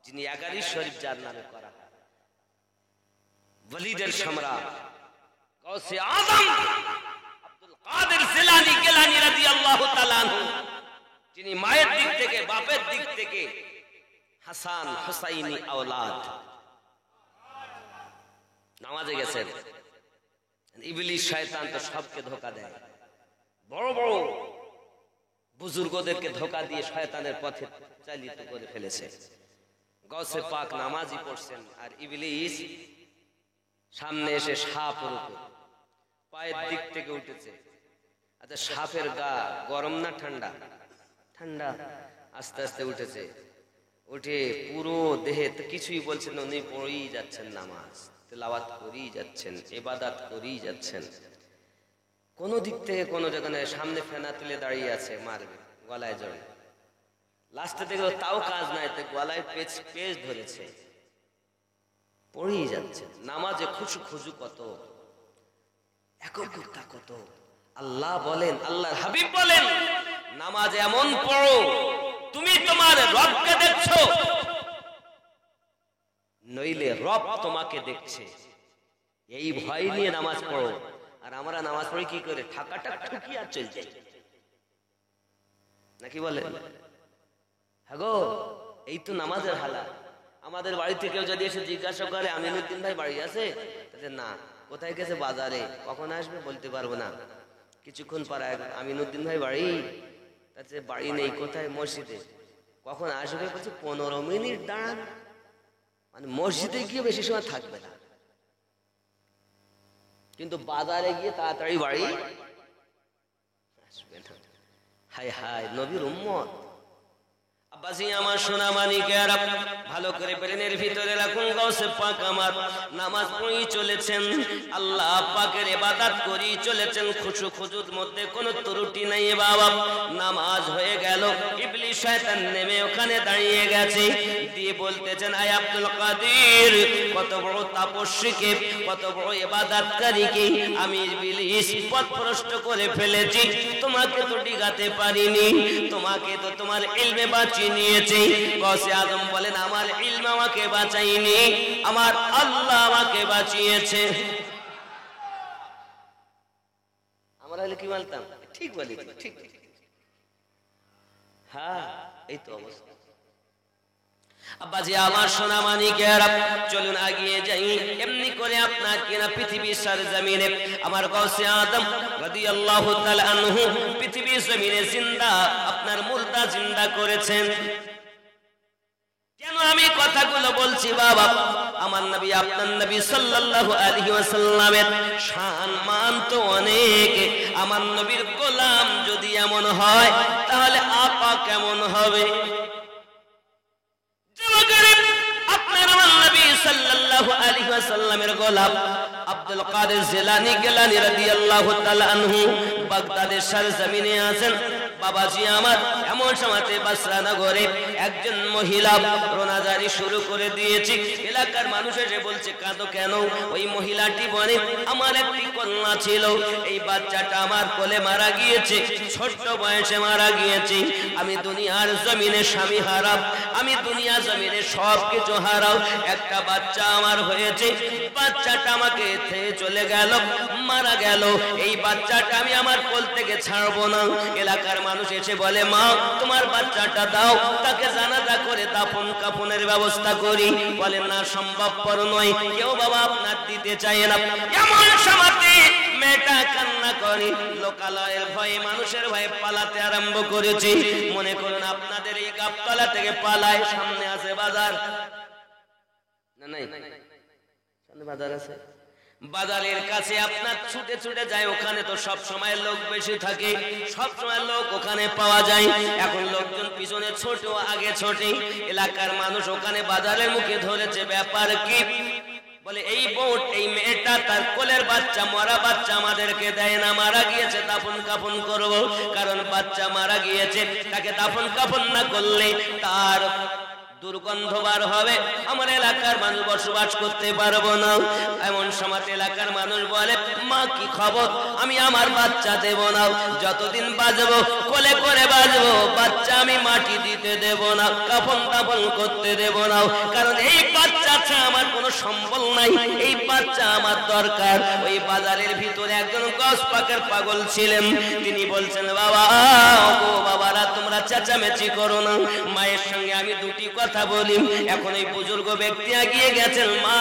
যিনি 11 শরীফ যার নামে করা হয়। ওয়ালিদের সম্রাট গাউসে আযম আব্দুল কাদের জিলানী গিলানী রাদিয়াল্লাহু তাআলা আনহু, যিনি মায়ের দিক থেকে বাপের দিক থেকে হাসান হুসাইনি আওলাদ, নামাজে গেছেন। ইবলিস শয়তান তো সবকে ধোঁকা দেয়, বড় বড় বুজুর্গদেরকে ধোঁকা দিয়ে শয়তানের পথে চালিত করে ফেলেছে। গাউসে পাক নামাজই পড়ছেন, আর ইবলিস সামনে এসে সাপ রূপে পায়ের দিক থেকে উঠেছে। আচ্ছা, সাপের গা গরম না ঠান্ডা? ঠান্ডা। আস্তে আস্তে উঠেছে, উঠে পুরো দেহে কিছুই বলছেন, উনি পড়েই যাচ্ছেন, নামাজ তেলাওয়াত করেই যাচ্ছেন, ইবাদত করেই যাচ্ছেন। কোন দিক থেকে কোন জায়গায় সামনে ফেনা তুলে দাঁড়িয়ে আছে, মারবে, গলায় জড়ে। লাস্টে থেকে তাও কাজ নাই, তো গলায় পেজ ধরেছে, পড়েই যাচ্ছে। নামাজে খুশু খুশু কত, একগ্রতা কত। আল্লাহ বলেন, আল্লাহর হাবিব বলেন, নামাজ এমন পড়ো তুমি তোমার রবকে দেখছো, নইলে রব তোমাকে দেখছে। এই ভয় নিয়ে নামাজ পড়ো। আর আমরা নামাজ পড়ি কি করে? ঠাকাটা ঠুকি আর চল যাই, নাকি বলেন? হ্যাঁ গো, এই তো নামাজের হালাত। আমাদের বাড়িতে কেউ যদি এসে জিজ্ঞাসা করে আমিনুদ্দিন ভাই বাড়ি আছে, তাহলে না, কোথায় গেছে? বাজারে। কখন আসবে বলতে পারবো না। কিছুক্ষণ পরে আমিনুদ্দিন ভাই বাড়ি, তাতে বাড়ি নেই। কোথায়? মসজিদে। কখন আসবে? বলছে 15 মিনিট দাঁড়ান। মানে মসজিদে গিয়ে বেশি সময় থাকবে না, কিন্তু বাজারে গিয়ে তাড়াতাড়ি বাড়ি আসবে না। হায় হায়, নবীর উম্মত। আব্বাসী আমার সোনা মানিকেরা, ভালো করে ব্রেনের ভিতরে রাখুন। গাউসে পাক আমার নামাজ পড়েই চলেছেন, আল্লাহ পাকের ইবাদত করেই চলেছেন, খুশু খুজুর মধ্যে কোনো ত্রুটি নাই। বাবা, নামাজ হয়ে গেল, ইবলিস শয়তান নেমে ওখানে দাঁড়িয়ে গেছে, দিয়ে বলতেছেন, আয় আব্দুল কাদের, কত বড় তাপস্বীকে, কত বড় ইবাদতকারীকে আমি ইবলিস পথভ্রষ্ট করে ফেলেছি। তোমাকে তো ডিগাতে পারিনি, তোমাকে তো তোমার ইলমে বাঁচিয়ে নিয়েছে। গাউসে আজম বলেন, আমার ইলম আমাকে বাঁচায়নি, আমার আল্লাহ আমাকে বাঁচিয়েছে। আমরা হলে কি বলতাম? ঠিক বলি, ঠিক। হ্যাঁ, এই তো অবস্থা। আব্বাজি আমার সোনা মানিকেরা, চলুন আগিয়ে যাই। এমনি করে আপনার কিনা পৃথিবীর সরজমিনে আমার গাউসে আজম রাদিয়াল্লাহু তাআলা আনহু পৃথিবীর জমিনে জিন্দা, আপনার মুর্দা জিন্দা করেছেন। কেন আমি কথাগুলো বলছি বাবা? আমার নবী, আপনার নবী সাল্লাল্লাহু আলাইহি ওয়াসাল্লামের শান মান তো অনেক। আমার নবীর গোলাম যদি এমন হয়, তাহলে আপা কেমন হবে? আপনার নবী সাল্লাল্লাহু আলাইহি ওয়াসাল্লামের গোলাম আব্দুল কাদের জিলানী গিলানী রাদিয়াল্লাহু তাআলা আনহু বাগদাদের সরজমিনে আছেন। বাবাজি আমার, এমন সময়তে বাসরা নগরে একজন মহিলা রোনাজারি শুরু করে দিয়েছে। এলাকার মানুষ এসে বলছে, কাঁদো কেন? ওই মহিলাটি বলে, আমার একটি কন্যা ছিল, এই বাচ্চাটা আমার কোলে মারা গিয়েছে, ছোট্ট বয়সে মারা গিয়েছে। আমি দুনিয়ার জমিনে স্বামী হারাম, আমি দুনিয়া জমিনে সব কিছু হারাও, একটা বাচ্চা আমার হয়েছে, বাচ্চাটা আমাকে ছেড়ে চলে গেল, মারা গেল। এই বাচ্চাটা আমি আমার কোল থেকে ছাড়বো না। এলাকার মানুষ এসে বলে, মা তোমার বাচ্চাটা দাও, তাকে জানাজা করে দাফন কাফনের ব্যবস্থা করি। বলে, না, সম্ভবপর নয়, কেউ বাবা আপনার দিতে চায় না। এমন সময়তে মেয়েটা কান্না করে, লোকালয়ের ভয়ে, মানুষের ভয়ে পালাতে আরম্ভ করেছে। মনে করুন আপনাদের এই গাবতলা থেকে পালায়, সামনে আছে বাজার, না নাই সামনে বাজার আছে, বাজারের কাছে আপনার ছুটে ছুটে যায়, ওখানে তো সব সময় লোক বেশি থাকে, সব সময় লোক ওখানে পাওয়া যায়। এখন লোকজন পিছনে ছোট, আগে ছোটে। এলাকার মানুষ ওখানে বাজারের মুখে ধরেছে, ব্যাপার কি? বলে, এই বোট, এই মেয়েটা তার কোলের বাচ্চা, মরা বাচ্চা আমাদেরকে দেয় না, মারা গিয়েছে, দাফন কাফন করবো। কারণ বাচ্চা মারা গিয়েছে, তাকে দাফন কাফন না করলে তার দুর্গন্ধ বার হবে, আমার এলাকার মানুষ বসবাস করতে পারবো না। এমন সময় এলাকার মানুষ বলে, মা কি খবর, আমি আমার বাচ্চা দেব না, যতদিন বাঁচবো কোলে করে বাঁচবো, বাচ্চা আমি মাটি দিতে দেব না, কাফন দাফন করতে দেব না, কারণ এই বাচ্চা ছাড়া আমার কোনো সম্বল নাই, এই বাচ্চা আমার দরকার। ওই বাজারের ভিতরে একজন গস পাকের পাগল ছিলেন, তিনি বলছেন, বাবা ও বাবারা তোমরা চেঁচামেচি করো না, মায়ের সঙ্গে আমি দুটি কথা বলি। এখন এই বুজুর্গ ব্যক্তি এগিয়ে গেছেন, মা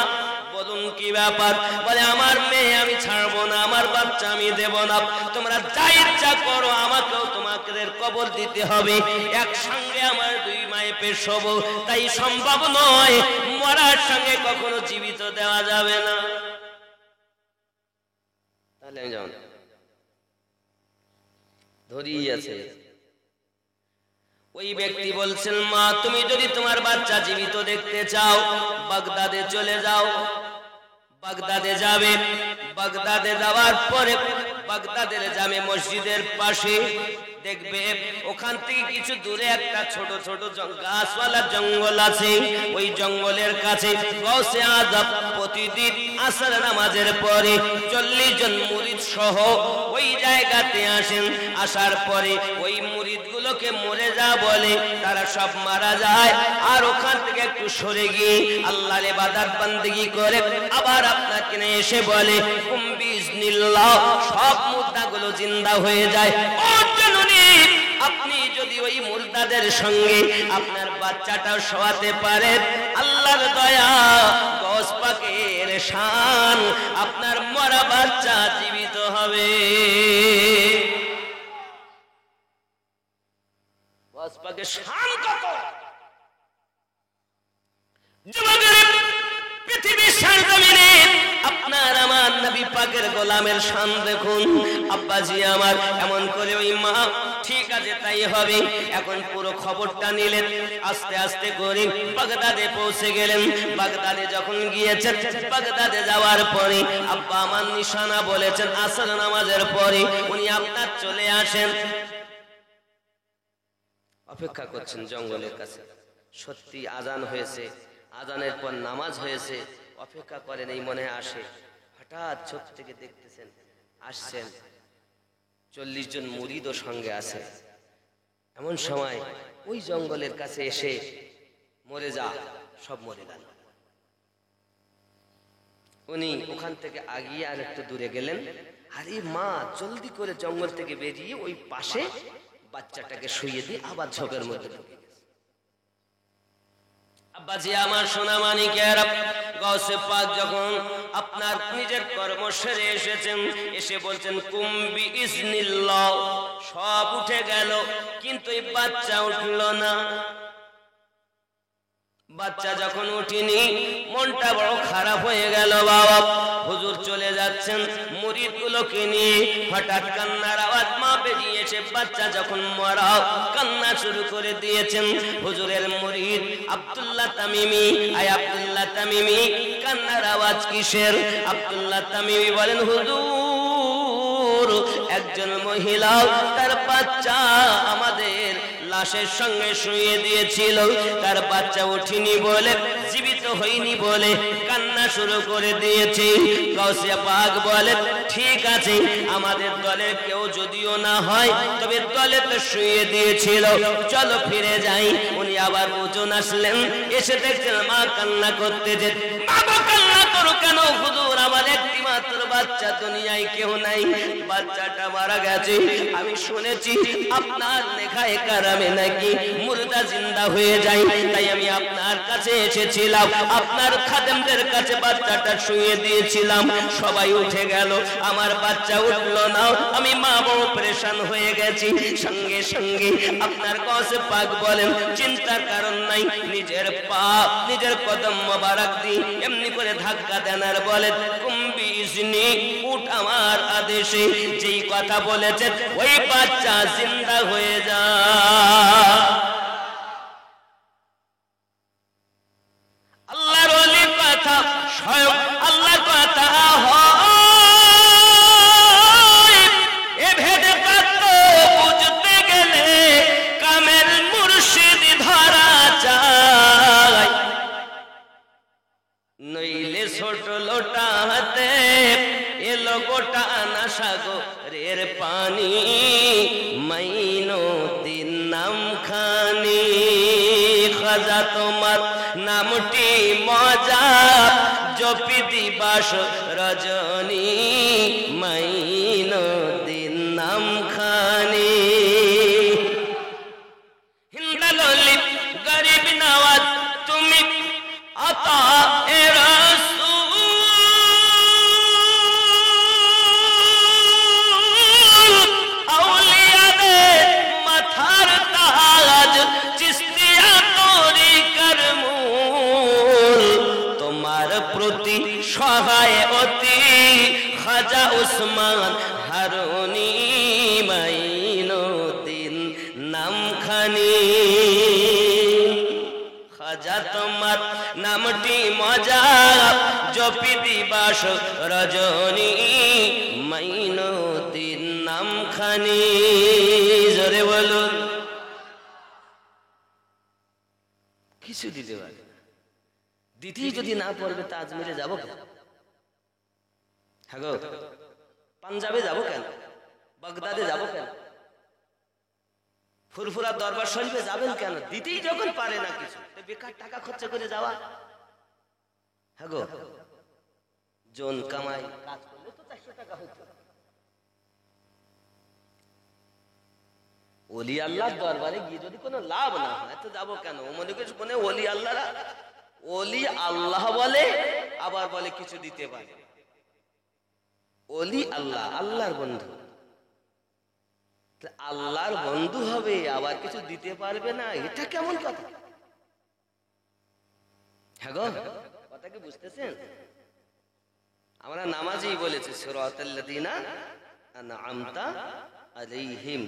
বলুন কি ব্যাপার? বলে, আমার মেয়ে আমি ছাড়বো না, আমার বাচ্চা আমি দেব না, তোমরা যা ইচ্ছা করো, আমাকেও তোমাদের কবর দিতে হবে, একসঙ্গে আমার দুই মায়ে পেশ হবো, তাই সম্ভব নয়, মরার সঙ্গে কখনো জীবিত দেওয়া যাবে না। তাহলে আমি যাও ধরিয়ে আছে। ওই ব্যক্তি বলছেন, মা তুমি যদি তোমার বাচ্চা জীবিত দেখতে চাও, বাগদাদে চলে যাও। বাগদাদে যাবে, বাগদাদে যাওয়ার পরে বাগদাদের জামে মসজিদের পাশে দেখবে ওখান থেকে কিছু দূরে একটা ছোট ছোট গাছওয়ালা জঙ্গল আছে। ওই জঙ্গলের কাছে গৌসে আজম প্রতিদিন আসর নামাজের পরে 40 জন মুরিদ সহ ওই জায়গাতে আসেন। আসার পরে ওই মুরিদগুলোকে মরে যা বলে, তারা সব মারা যায়। আর ওখান থেকে একটু সরে গিয়ে আল্লাহর ইবাদত বান্দেগি করে আবার আপনাকে এসে বলে, বিইজনিল্লাহ, সব মুর্দাগুলো জিন্দা হয়ে যায়। আপনি যদি ওই মুর্দাদের সঙ্গে আপনার বাচ্চাটাও শোয়াতে পারেন, আল্লাহর দয়া, গস পাকের শান, আপনার মরা বাচ্চা জীবিত হবে। গস পাকের শান কত! পৃথিবীর সরজমিনে আপনার আমার নবী পাকের গোলামের শান দেখুন। আব্বাজি আমার এমন করে ওই মা, ঠিক আছে তাই হবে। এখন পুরো খবরটা নিলেন, আস্তে আস্তে করে বাগদাদে পৌঁছে গেলেন। বাগদাদে যখন গিয়েছেন, বাগদাদে যাওয়ার পরে আব্বা আমার নিশানা বলেছেন, আসর নামাজের পরে উনি আপনার চলে আসেন। অপেক্ষা করছেন জঙ্গলের কাছে, সত্যি আজান হয়েছে, আজানের পর নামাজ হয়েছে, অপেক্ষা করেন এই মনে আসে। হঠাৎ চোখ থেকে দেখতেছেন আসছেন 40 জন মুরিদও সঙ্গে আছে। এমন সময় ওই জঙ্গলের কাছে এসে, মরে যা, সব মরে গেল। উনি ওখান থেকে আগিয়ে আর একটু দূরে গেলেন। আরে মা জলদি করে জঙ্গল থেকে বেরিয়ে ওই পাশে বাচ্চাটাকে শুইয়ে দিয়ে আবার ঝোপের মধ্যে ঢুকে গেছে। আব্বাজি আমার সোনা মানিকের, গৌসে পাক যখন আপনার নিজের কর্ম সেরে এসেছেন, এসে বলছেন, কুম্বি ইজনিল্লাহ, সব উঠে গেল, কিন্তু এই বাচ্চা উঠল না। বাচ্চা যখন উঠিনি, মনটা বড় খারাপ হয়ে গেল। বাবা হুজুর চলে যাচ্ছেন মুরিদগুলোকে নিয়ে, হঠাৎ কান্নার আওয়াজ মা বেরিয়ে এসে বাচ্চা যখন মরা, কান্না শুরু করে দিয়েছেন। হুজুরের মুরিদ আব্দুল্লাহ তামিমি, আয় আব্দুল্লাহ তামিমি, কান্নার আওয়াজ কিসের? আব্দুল্লাহ তামিমি বলেন, হুজুর একজন মহিলা তার বাচ্চা আমাদের লাশের সঙ্গে শুয়ে দিয়েছিল, তার বাচ্চা উঠিনি বলে, জীবিত হয়নি বলে কান্না শুরু করে দিয়েছে। গাউসিয়া পাক বলে, ঠিক আছে, আমাদের দলের কেউ যদিও না হয়, তবে দলে তো শুয়ে দিয়েছিল, চলো ফিরে যাই। উনি আবার ওজন আসলেন, এসে দেখছেন মা কান্না করতে যে, মা কান্না করো কেন হুজুর? আমার একটি মাত্র বাচ্চা, দুনিয়ায় কেউ নাই, বাচ্চাটা মারা গেছে। আমি শুনেছি আপনার লেখায় কারামে নাকি মুর্দা জিন্দা হয়ে যায়, তাই আমি আপনার কাছে এসেছিলাম, আপনার খাদেমদের কাছে বাচ্চাটা শুয়ে দিয়েছিলাম, সবাই উঠে গেল, আমার বাচ্চা উঠলো না, আমি মা বড় পরেশান হয়ে গেছি। সঙ্গে সঙ্গে আপনার গাউসে পাক বলেন, চিন্তার কারণ নাই, নিজের পা নিজের কদম মোবারক দি এমনি করে ধাক্কা দেন আর বলেন, কুম্বি ইজনি, উঠ আমার আদেশে। যেই কথা বলেছেন ওই বাচ্চা জিন্দা হয়ে যা। আল্লাহর ওলি কথা স্বয়ং আল্লাহর কথা হয়, এ ভেদে পাত্র বুঝতে গেলে কামেল মুর্শিদ ধরা যায়। চোখের পানি মাইনুদ্দিন নাম খানি খাজা তোমার নামটি মজা জপি দিবাস রজনী মাইনুদ্দিন নাম খানি হিন্দালি গরিব নওয়াজ তুমি আতা এ রাসূল আউলিয়াদের মাথার তাজ চিশতিয়া তরিকার মূল তোমার প্রতি সহায় অতি খাজা উসমান হারুনি মাইনুদ্দিন নাম খানি খাজা তোমার নামটি মজা জপি দিবাস রজনী মাইনুদ্দিন নাম খানি জোরে বলুন কিছু দিতে পারে দিতেই যদি না পড়বে তা আজমিরে যাবো কেন? হ্যাঁ গো, পাঞ্জাবে যাবো কেন? বাগদাদে যাবো কেন? ফুরফুরা দরবার শরীফে যাবেন কেন? দিতেই যখন পারে না কিছু, বেকার টাকা খরচা করে যাওয়া। হ্যাঁ গো, জন কামাই কাজ করলে তো 400 টাকা হতো। ওলি আল্লাহর দরবারে গিয়ে যদি কোনো লাভ না হয় তো যাবো কেন? মনে করছে কোনে ওলি আল্লাহরা ওলি আল্লাহ বলে আবার বলে কিছু দিতে পারে। ওলি আল্লাহ, আল্লাহর বন্ধু। আল্লাহর বন্ধু হবে আবার কিছু দিতে পারবে না, এটা কেমন কথা? হ্যাঁ গো, কথা কি বুঝতেছেন? আমরা নামাজেই বলেছি সিরাতাল্লাযিনা আনআমতা আলাইহিম,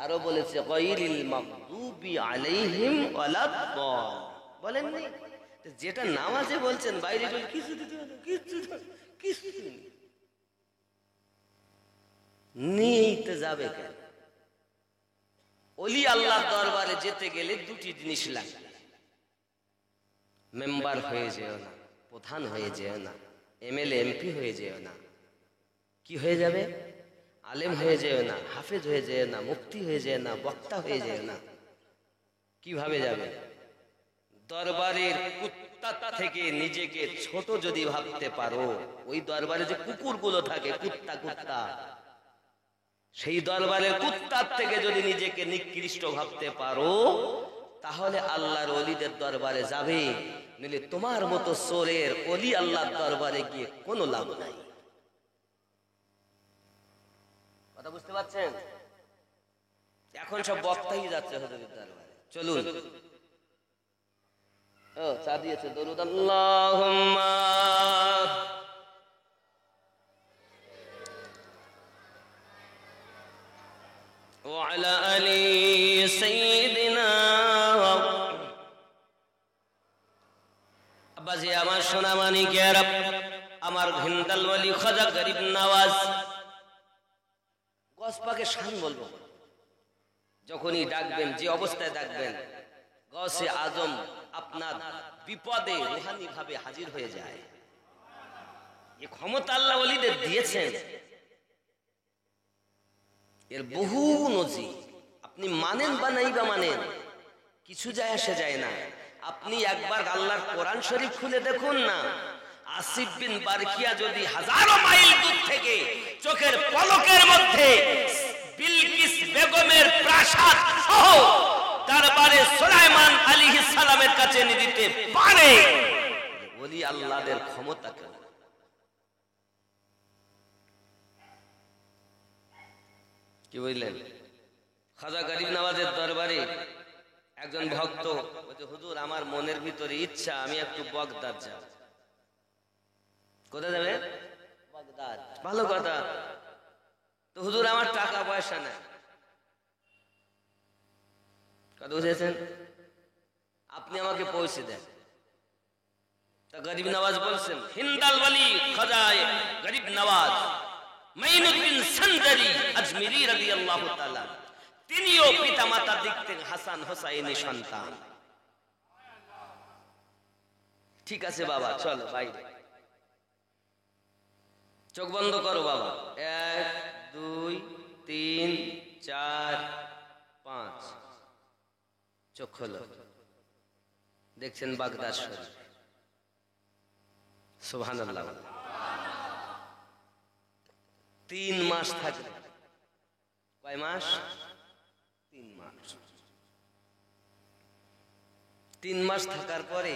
আরো বলেছে গায়রিল মাগদুবি আলাইহিম ওয়ালাদ-দাল। বলেননি? যেটা নামাজে বলছেন বাইরে বলে কিছু দিতে হবে, কিছু নিতে যাবে কেন? ওলি আল্লাহর দরবারে যেতে গেলে দুটি জিনিস লাগে। মেম্বার হয়ে যেও না, প্রধান হয়ে যেও না, এমএলএ এমপি হয়ে যেও না। কি হয়ে যাবে? আলেম হয়ে যেও না, হাফেজ হয়ে যেও না, মুফতি হয়ে যেও না, বক্তা হয়ে যেও না। কিভাবে যাবে? দরবারের কুত্তা থেকে নিজেকে ছোট যদি ভাবতে পারো, ওই দরবারে যে কুকুরগুলো থাকে কুত্তা, সেই দরবারের কুত্তার থেকে যদি নিজেকে নিকৃষ্ট ভাবতে পারো, তাহলে আল্লাহর ওলিদের দরবারে যাবে। নইলে তোমার মতো চোরের ওলি আল্লাহর দরবারে গিয়ে কোনো লাভ নাই। কথা বুঝতে পারছেন? এখন সব বক্তাই যাচ্ছে হুজুরের দরবারে। চলুন, ও চা দিয়েছে, দরুদ আল্লাহুম্মা ওয়া আলা আলি সাইয়্যিদিনা। আব্বাজি আমার সোনা মানিকের, আমার ভিন্দাল ওয়ালি খাজা গরিব নওয়াজ গসপাকে শান বলবো। যখনই ডাকবেন, যে অবস্থায় ডাকবেন, গৌসে আজম আপনার বিপদে রুহানি ভাবে হাজির হয়ে যায়। এই ক্ষমতা আল্লাহ ওলিদের দিয়েছেন, এর বহু নজির। আপনি মানেন বা নাই বা মানেন, কিছু যায় আসে যায় না। আপনি একবার আল্লাহর কোরআন শরীফ খুলে দেখুন না। আসিফ বিন বারকিয়া যদি হাজারো মাইল দূর থেকে চোখের পলকের মধ্যে বিলকিস বেগমের প্রাসাদ সহ দরবারে সুলাইমান আলাইহিস সালামের কাছে এনে দিতে পারে, ওলি আল্লাহদের ক্ষমতা কেন? কি বললেন? খাজা গরিব নওয়াজের দরবারে একজন ভক্ত বলছে, হুজুর আমার মনের ভিতরে ইচ্ছা আমি একটু বাগদাদ যাব। কোথায় যাবে? বাগদাদ। ভালো কথা। তো হুজুর আমার টাকা পয়সা নাই। কথা বুঝেছেন? আপনি আমাকে পৌঁছে দেন। তা গরিব নওয়াজ বলছেন, হিন্দাল ওয়ালি খাজা গরিব নওয়াজ মাইনুদ্দিন সঞ্জারি আজমিরি রাদিয়াল্লাহু তাআলা, তিনিও পিতামাতার দিক থেকে হাসান হোসাইনের সন্তান। ঠিক আছে বাবা, চলো বাইরে। চোখ বন্ধ করো বাবা। 1 2 3 4 5। চোখ খোলো। দেখছেন বাগদাদ শরীফ। সুবহানাল্লাহ। 3 মাস থাকবে। কয় মাস? 3 মাস। 3 মাস থাকার পরে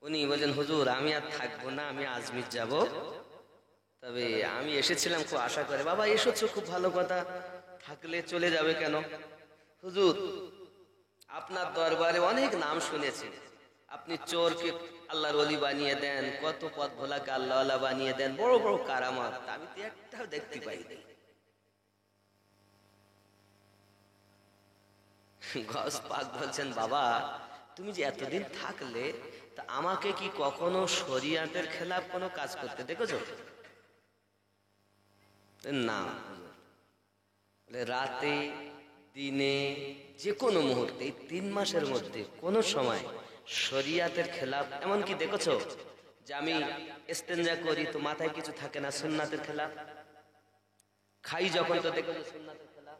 উনি বলেন, হুজুর আমি আর থাকবো না, আমি আজমির যাব। তবে আমি এসেছিলাম খুব আশা করে। বাবা এসেছো, খুব ভালো কথা, থাকলে চলে যাবে কেন? হুজুর আপনার দরবারে অনেক নাম শুনেছি, আপনি চোরকে আল্লাহর ওলি বানিয়ে দেন, কত পথ ভোলাকে আল্লাহওয়ালা বানিয়ে দেন, বড় বড় কারামত, আমি তো একটাও দেখতে পাইনি। গস পাক বলছেন, বাবা তুমি যে এতদিন থাকলে, তা আমাকে কি কখনো শরিয়াতের খেলাফ কোনো কাজ করতে দেখেছো? না। রাতে দিনে যে কোনো মুহূর্তে, এই 3 মাসের মধ্যে কোনো সময় শরিয়াতের খেলাফ এমনকি দেখেছো যে আমি ইস্তেঞ্জা করি তো মাথায় কিছু থাকে না, সুন্নাতের খেলাফ? খাই যখন তো দেখেছো সুন্নাতের খেলাফ,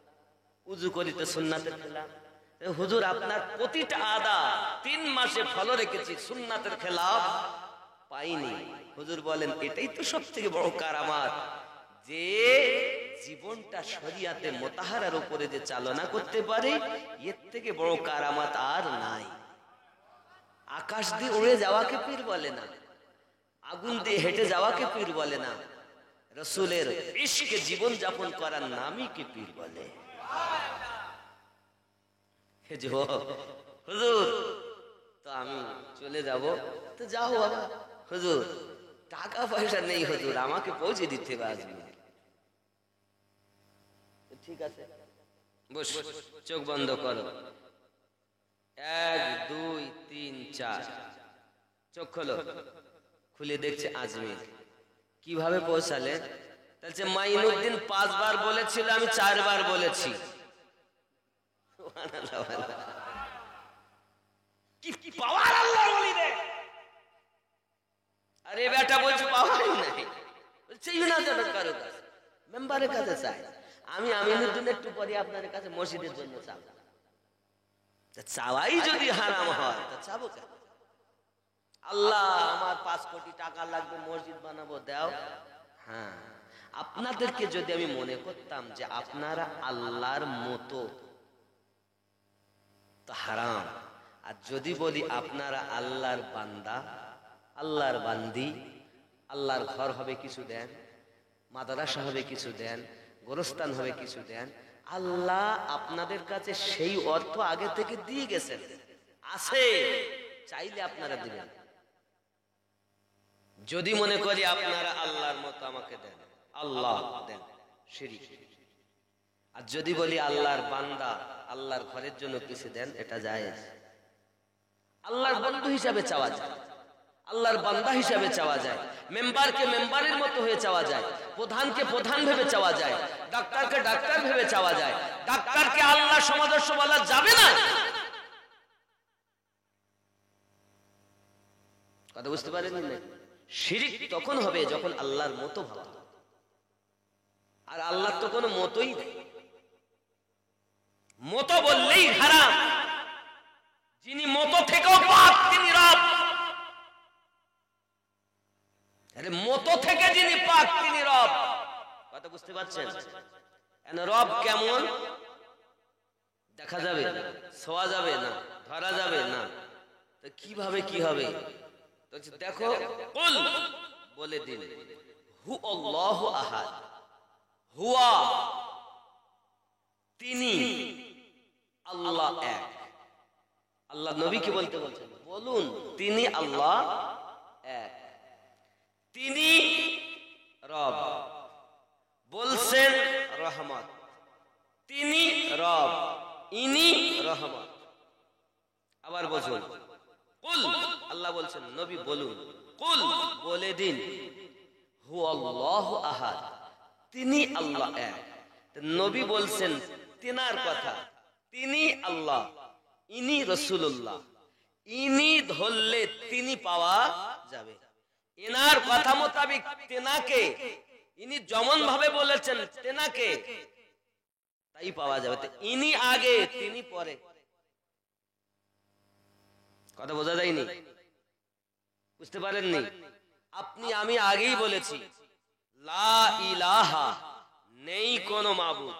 উযু করি তো সুন্নাতের খেলাফ। হুজুর আপনার প্রতিটা আদা 3 মাসে ফলো রেখেছি, সুন্নাতের খেলাফ পাইনি। হুজুর বলেন, এটাই তো সবথেকে বড় কারামাত, যে জীবনটা শরিয়াতে মুতাহারার উপরে যে চালনা করতে পারে, এর থেকে বড় কারামাত আর নাই। আকাশ দিয়ে উড়ে যাওয়াকে পীর বলে না, আগুন দিয়ে হেঁটে যাওয়াকে পীর বলে না, রাসূলের ইশকে জীবন যাপন করার নামই কি পীর বলে। হুজুর তো আমি চলে যাব, তো যাও বাবা। হুজুর টাকা পয়সা নেই হুজুর, আমাকে পৌঁছে দিতে হবে আজমির। ঠিক আছে, বস, চোখ বন্ধ করো। 1 2 3 4। চোখ খোলো। খুলে দেখছে আজমির। কিভাবে পৌঁছালে? তাহলে মাইনুদ্দিন 5 বার বলেছিল, আমি 4 বার বলেছি। কি পাওয়ার আল্লাহর ওলিদের! আরে বেটা বলছে পাওয়ারই নাই, বলছে ইউনাইটেড কারো কাছে, মেম্বারের কাছে চাই। আমি আমিনুদ্দিন একটু পরে আপনার কাছে মসজিদের জন্য চাব। চাওয়াই যদি হারাম হয় তা চাবো কেন? আল্লাহ আমার 5 কোটি টাকা লাগবে, মসজিদ বানাবো, দাও। হ্যাঁ, আপনাদেরকে যদি আমি মনে করতাম যে আপনারা আল্লাহর মতো, তো হারাম। আর যদি বলি আপনারা আল্লাহর বান্দা, আল্লাহর বান্দি, আল্লাহর ঘর হবে কিছু দেন, মাদ্রাসা হবে কিছু দেন, গোরস্থান হবে কিছু দেন, আল্লাহ আপনাদের কাছে সেই অর্থ আগে থেকে দিয়ে গেছেন, আছে, চাইলে আপনারা দিবেন। যদি মনে করি আপনারা আল্লাহর মতো আমাকে দেন, আল্লাহ দেন, শিরিক। আর যদি বলি আল্লাহর বান্দা, আল্লাহর ঘরের জন্য কিছু দেন, এটা জায়েজ। আল্লাহর বন্ধু হিসাবে চাওয়া যায়, আল্লাহর বান্দা হিসাবে চাওয়া যায়, মেম্বারকে মেম্বারের মতো হয়ে চাওয়া যায়, প্রধানকে প্রধান ভেবে চাওয়া যায়, ডাক্তারকে ডাক্তার ভেবে চাওয়া যায়। ডাক্তারকে আল্লাহ সমাদর্শ বলা যাবে না। কথা বুঝতে পারেন না? শিরিক তখন হবে যখন আল্লাহর মতো ভাবা, আর আল্লাহর তো কোনো মতই নেই। মতো বললেই হারাম। যিনি মতো থেকেও পাক তিনি রব। আরে মতো থেকে যিনি পাক তিনি রব। কথা বুঝতে পারছেন? রব কেমন? দেখা যাবে, ছোঁয়া যাবে না, ধরা যাবে না, তো কিভাবে কি হবে? দেখো, কুল বলে দিন, হু আল্লাহু আহাদ, হুয়া তিনি, আল্লাহ এক। আল্লাহ নবীকে বলতে বলছেন, বলুন তিনি আল্লাহ এক, তিনি রব। বলছেন রহমত, তিনি রব, ইনি রহমত। আবার বলুন কুল, আল্লাহ বলছেন নবী বলুন, কুল বলে দিন, হু আল্লাহু আহাদ, তিনি আল্লাহ এক। নবী বলছেন তিনার কথা, তিনি আল্লাহ, ইনি রাসূলুল্লাহ, ইনি ধরলে তিনি পাওয়া যাবে, এনার কথা মোতাবেক তেনাকে ইনি যেমন ভাবে বলেছেন তেনাকে তাই পাওয়া যাবে। ইনি আগে তিনি পরে, কথা বোঝা যায়নি? বুঝতে পারেননি? আপনি আমি আগেই বলেছি লা ইলাহা, নেই কোনো মাবুদ।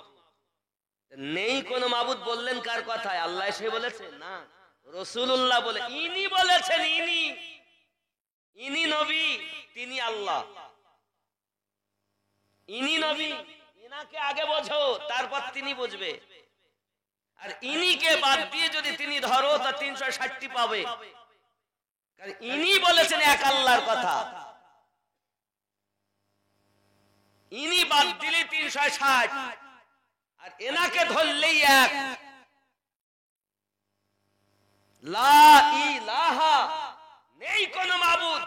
নেই কোনো মাবুদ বললেন কার কথায়? আল্লাহ এসে বলেছে না, রাসূলুল্লাহ বলে, ইনি বলেছেন। ইনি নবী, তিনি আল্লাহ। ইনি নবী, ইনাকে আগে বোঝো, তারপর তিনি বুঝবে। আর ইনিকে বাদ দিয়ে যদি তিনি ধরো তা 360টি পাবে, কারণ ইনি বলেছেন এক আল্লাহর কথা। ইনি বাদ দিলে 360, আর এনাকে ধরলেই এক। লা ইলাহা, নেই কোন মাবুদ,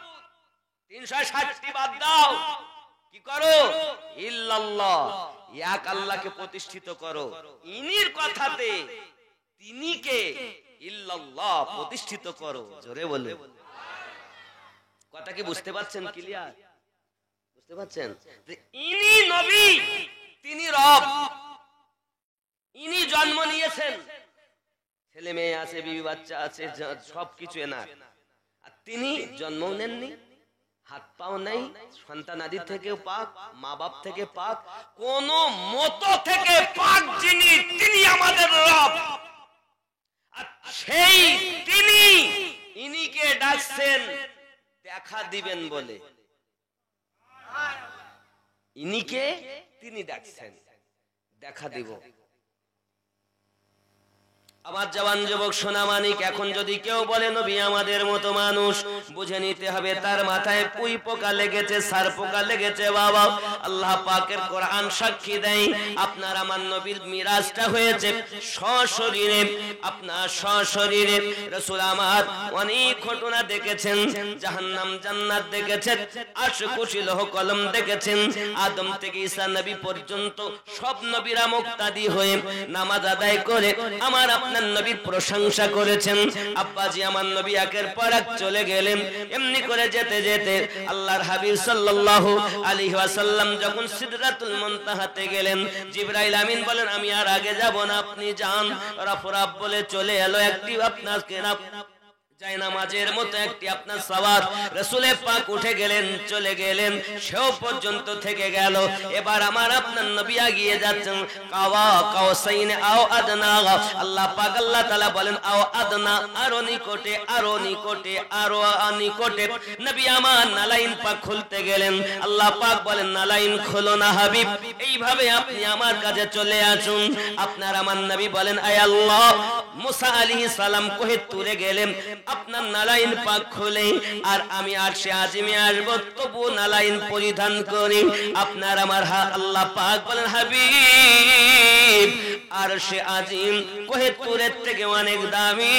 360টি বাদ দাও, কি করো? ইল্লাল্লাহ, এক আল্লাহকে প্রতিষ্ঠিত করো। ইনির কথাতে তিনিকে ইল্লাল্লাহ প্রতিষ্ঠিত করো। জোরে বলে কথা কি বুঝতে পারছেন? ক্লিয়ার বুঝতে পারছেন? ইনি নবী, তিনি রব। ইনি জন্ম নিয়েছেন, ছেলে মেয়ে আছে, বিবি বাচ্চা আছে, সবকিছু এনার। আর তিনি জন্ম নেননি, হাত পাও নাই, সন্তানাদি থেকেও পাক, মা বাপ থেকে পাক, কোন মত থেকে পাক যিনি, তিনি আমাদের রব। আর সেই তিনি ইনিকে ডাকছেন দেখা দিবেন বলে। ইনিকে তিনি ডাকছেন দেখা দিব। আমার জওয়ান যুবক সোনামানিক, এখন যদি কেউ বলে নবী আমাদের মতো মানুষ, বুঝে নিতে হবে তার মাথায় পুই পোকা লেগেছে, সার পোকা লেগেছে। বাবা, আল্লাহ পাকের কোরআন সাক্ষী দেয়, আপনার আমার নবীর মিরাজটা হয়েছে সশরীরে। আপনার সশরীরে রাসূল আমার অনেক ঘটনা দেখেছেন, জাহান্নাম জান্নাত দেখেছেন, আশকুশি লৌহ কলম দেখেছেন। আদম থেকে ঈসা নবী পর্যন্ত সব নবীরা মুক্তাদি হয়ে নামাজ আদায় করে আমার আপনার নবীর প্রশংসা করেছেন। আব্বাজি আমার নবী একের পর এক চলে গেলেন। এমনি করে যেতে যেতে আল্লাহর হাবিব সাল্লাল্লাহু আলাইহি ওয়াসাল্লাম যখন সিদরাতুল মুনতাহাতে গেলেন, জিবরাইল আমিন বলেন আমি আর আগে যাব না, আপনি যান। রাফরাব বলে চলে এলো একটি আপনাকে যাই নামাজের মতো একটি আপনার সওয়াত। রাসূলের পাক উঠে গেলেন, চলে গেলেন, সেও পর্যন্ত থেকে গেল। এবার আমার আপনার নবী এগিয়ে যাচ্ছেন, কাওয়া কাওসাইন আও আদনা। আল্লাহ পাক আল্লাহ তাআলা বলেন আও আদনা, আরো নিকটে, আরো নিকটে, আরো নিকটে। নবী আমার নালাইন পাক খুলতে গেলেন, আল্লাহ পাক বলেন নালাইন খোলো না হাবিব, এইভাবে আপনি আমার কাছে চলে আসুন। আপনার আমার নবী বলেন আয় আল্লাহ, মুসা আলাইহিস সালাম কোহে তুরে গেলেন, আপনার নালাইন পাক খুলে, আর আমি আরশে আজিমে আসব, তবু নালাইন পরিধান করি। আপনার আমার আল্লাহ পাক বলেন হাবিব, আরশে আজিম কোহে তুরের থেকে অনেক দামি,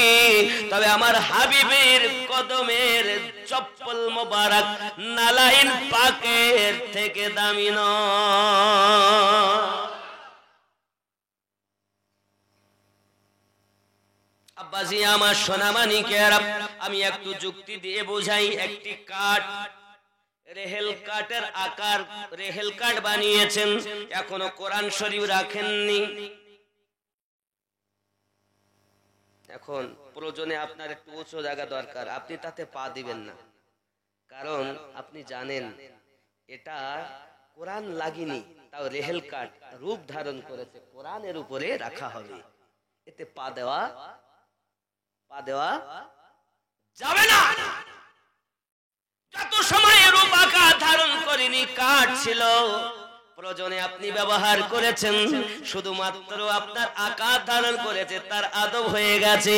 তবে আমার হাবিবের কদমের চপ্পল মোবারক নালাইন পাকের থেকে দামি নয়। আব্বাজি আমার সোনামানিকেরা, আমি একটু যুক্তি দিয়ে বোঝাই। একটি কাঠ, রেহেল কাঠের আকার রেহেল কাঠ বানিয়েছেন, এখনো কোরআন শরীফ রাখেননি। এখন প্রয়োজনে আপনার একটু উঁচু জায়গা দরকার, আপনি তাতে পা দিবেন না, কারণ আপনি জানেন এটা কোরআন লাগেনি, তাও রেহেল কাঠ রূপ ধারণ করেছে, কোরআনের উপরে রাখা হবে, এতে পা দেওয়া যাবে না। যত সময় রূপ আকার ধারণ করেনি, কাঠ ছিল, প্রয়োজনে আপনি ব্যবহার করেছেন, শুধুমাত্র আপনার আকার ধারণ করেছে, তার আদব হয়ে গেছে।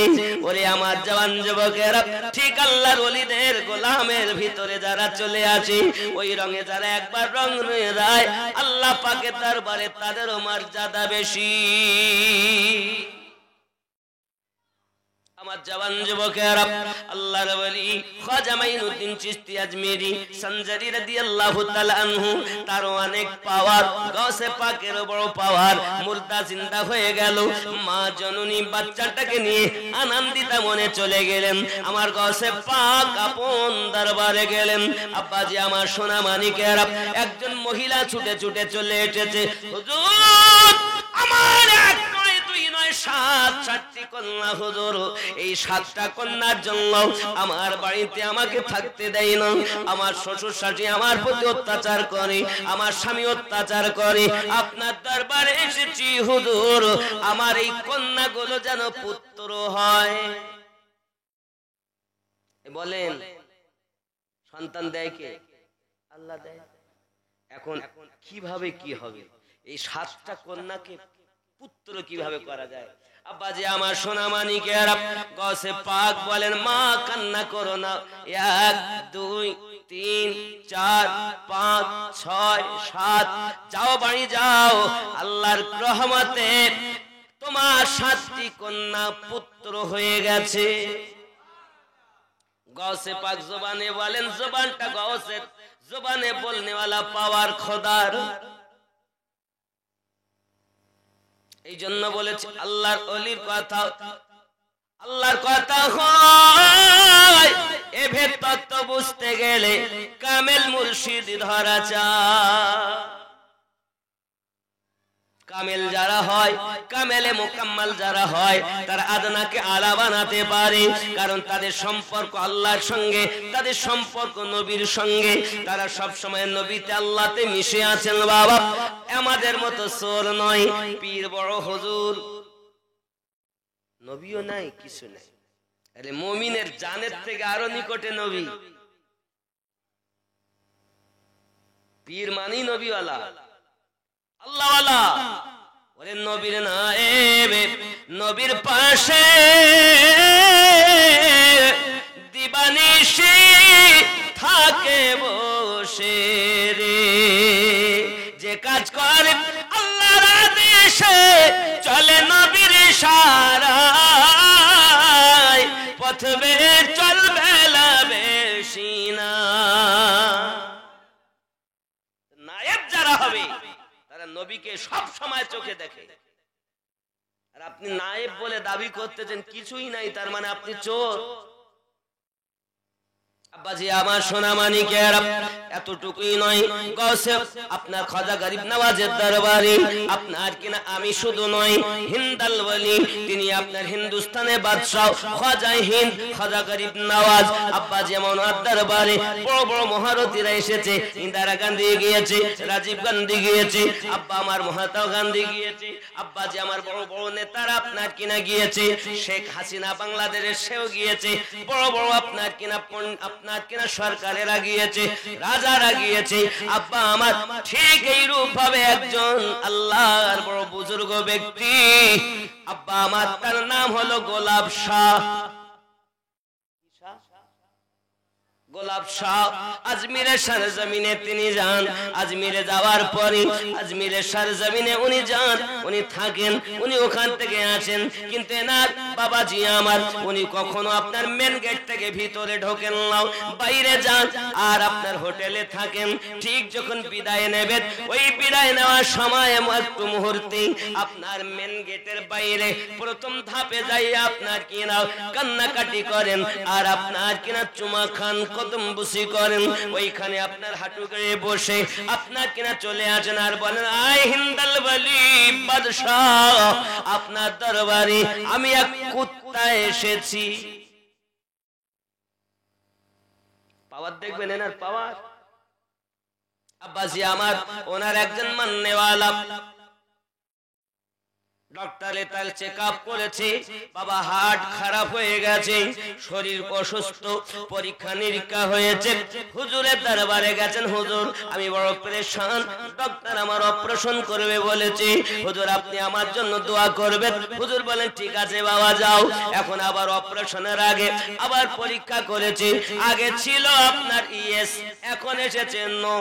ওরে আমার জওয়ান যুবকেরা, ঠিক আল্লাহর ওলিদের গোলামের ভিতরে যারা চলে আসে, ওই রঙে যারা একবার রং নিয়ে যায়, আল্লাহ পাকের দরবারে তাদেরও মর্যাদা বেশি। আমার আমার জওয়ান যুবকেরা, আল্লাহর ওলি খাজা মাইনুদ্দিন চিশতি আজমেরি সঞ্জারি রাদিয়াল্লাহু তাআলা আনহু, তার অনেক পাওয়ার, গাউসে পাকের বড় পাওয়ার। মুর্দা জিন্দা হয়ে গেল, মা জননী বাচ্চাটাকে নিয়ে আনন্দিতা মনে চলে গেলেন। আমার গাউসে পাক আপন দরবারে গেলেন। আব্বাজি আমার সোনা মানিকেরা, একজন মহিলা ছুটে ছুটে চলে এসেছে। হুজুর, আমার এক নয় দুই নয় 7টি কন্যা হুজুর, এই 7টা কন্যার জন্য আমার বাড়িতে আমাকে থাকতে দেয় না। আমার শ্বশুর শাশুড়ি আমার প্রতি অত্যাচার করে, আমার স্বামী অত্যাচার করে। আপনার দরবারে এসেছি হুজুর, আমার এই কন্যাগুলো যেন পুত্র হয়। বলেন, সন্তান দেয় কে? আল্লাহ দেয়। এখন কিভাবে কি হবে? এই 7টা কন্যাকে পুত্র কিভাবে করা যায়? আব্বাজি আমার সোনা মানিকেরা, গাউসে পাক বলেন, মা কান্না করো না। 1 2 3 4 5 6 7, যাও বাড়ি যাও। আল্লাহর রহমতে তোমার 7টি কন্যা পুত্র হয়ে গেছে। গাউসে পাক জবানে বলেন, জবানটা গাউসের জবানে বলনেওয়ালা পাওয়ার খোদার। এই জন্য বলেছি আল্লাহর ওলির কথা, আল্লাহর কথা হয় এ ভেদ তত্ত্ব বুঝতে গেলে কামেল মুর্শিদ ধরা চাই। কামেল যারা হয়, কামেলে মোকাম্মাল যারা হয়, তারা আদনাকে আলা বানাতে পারে। কারণ তাদের সম্পর্ক আল্লাহর সঙ্গে, তাদের সম্পর্ক নবীর সঙ্গে। তারা সব সময় নবীতে আল্লাহতে মিশে আছেন। বাবা, আমাদের মতো চোর নয়, পীর বড় হুজুর নবীও নাই, কিছু নাই। আরে মুমিনের জানের থেকে আরো নিকটে নবী। পীর মানি নবীওয়ালা, আল্লাহওয়ালা। ওরে নবীর নায়েবে, নবীর পাশে দিবানিশি থাকে বসে রে। যে কাজ করে আল্লাহর আদেশে, চলে নবীর ইশারায়, পথবে চলবে না বেশি না। নায়েব যারা হবে, নবীকে সব সময় চোখে দেখে। আর আপনি নায়েব বলে দাবি করতেছেন কিছুই নাই, তার মানে আপনি চোর। আব্বাজি আমার সোনা মানিকেরা, এতটুকুই নয়, গাউসে আপনার খাজা গরিব নওয়াজের দরবারে আপনার কিনা আমি শুধু নয়, হিন্দাল ওলি, তিনি আপনার হিন্দুস্তানের বাদশাহ খাজা হিন্দ, খাজা গরিব নওয়াজ। আব্বাজি আমার দরবারে বড় বড় মহারথীরা এসেছে। ইন্দিরা গান্ধী গিয়েছে, রাজীব গান্ধী গিয়েছে, আব্বা আমার মহাত্মা গান্ধী গিয়েছে, আব্বাজি আমার বড় বড় নেতারা আপনার কিনা গিয়েছে। শেখ হাসিনা বাংলাদেশের সেও গিয়েছে। বড় বড় আপনার কিনা সরকারেরা গিয়েছে, রাজারা গিয়েছে। আব্বা আমার ঠিক এই রূপ ভাবে একজন আল্লাহর বড় বুজুর্গ ব্যক্তি, আব্বা আমার, তার নাম হলো গোলাপ শাহ। গোলাপ শাহ আজমিরের সরজমিনে তিনি যান। আজমিরে যাওয়ার পরে আজমিরের সরজমিনে উনি যান, উনি থাকেন, উনি ওখান থেকে আসেন। কিন্তু এনার বাবাজি আমার, উনি কখনো আপনার মেন গেট থেকে ভিতরে ঢোকেন না, বাইরে যান আর আপনার হোটেলে থাকেন। ঠিক যখন বিদায় নেবেন, ওই বিদায় নেওয়ার সময় একটু মুহূর্তে আপনার মেন গেটের বাইরে প্রথম ধাপে যাই আপনার কিনা কান্নাকাটি করেন, আর আপনার কিনা চুমা খান, কদম বুসি করেন। ওইখানে আপনার হাঁটু গেড়ে বসে আপনার কিনা চলে আসেন আর বলেন, আয় হিন্দাল ওলি বাদশাহ, আপনার দরবারে আমি এক কুত্তা এসেছি। পাওয়ার দেখবেন, এনার পাওয়ার। আব্বাজি আমার, ওনার একজন মাননেওয়ালা ডক্টরে তার চেক আপ করেছে, বাবা হার্ট খারাপ হয়ে গেছে, শরীর অসুস্থ, পরীক্ষা নিরীক্ষা হয়েছে। হুজুরের দরবারে গেছেন, হুজুর আমি বড় পেরেশান, ডক্টর আমার অপারেশন করবে বলেছে, হুজুর আপনি আমার জন্য দোয়া করবেন। হুজুর বলেন, ঠিক আছে বাবা যাও। এখন আবার অপারেশনের আগে আবার পরীক্ষা করেছে। আগে ছিল আপনার ইয়েস, এখন এসেছে নো।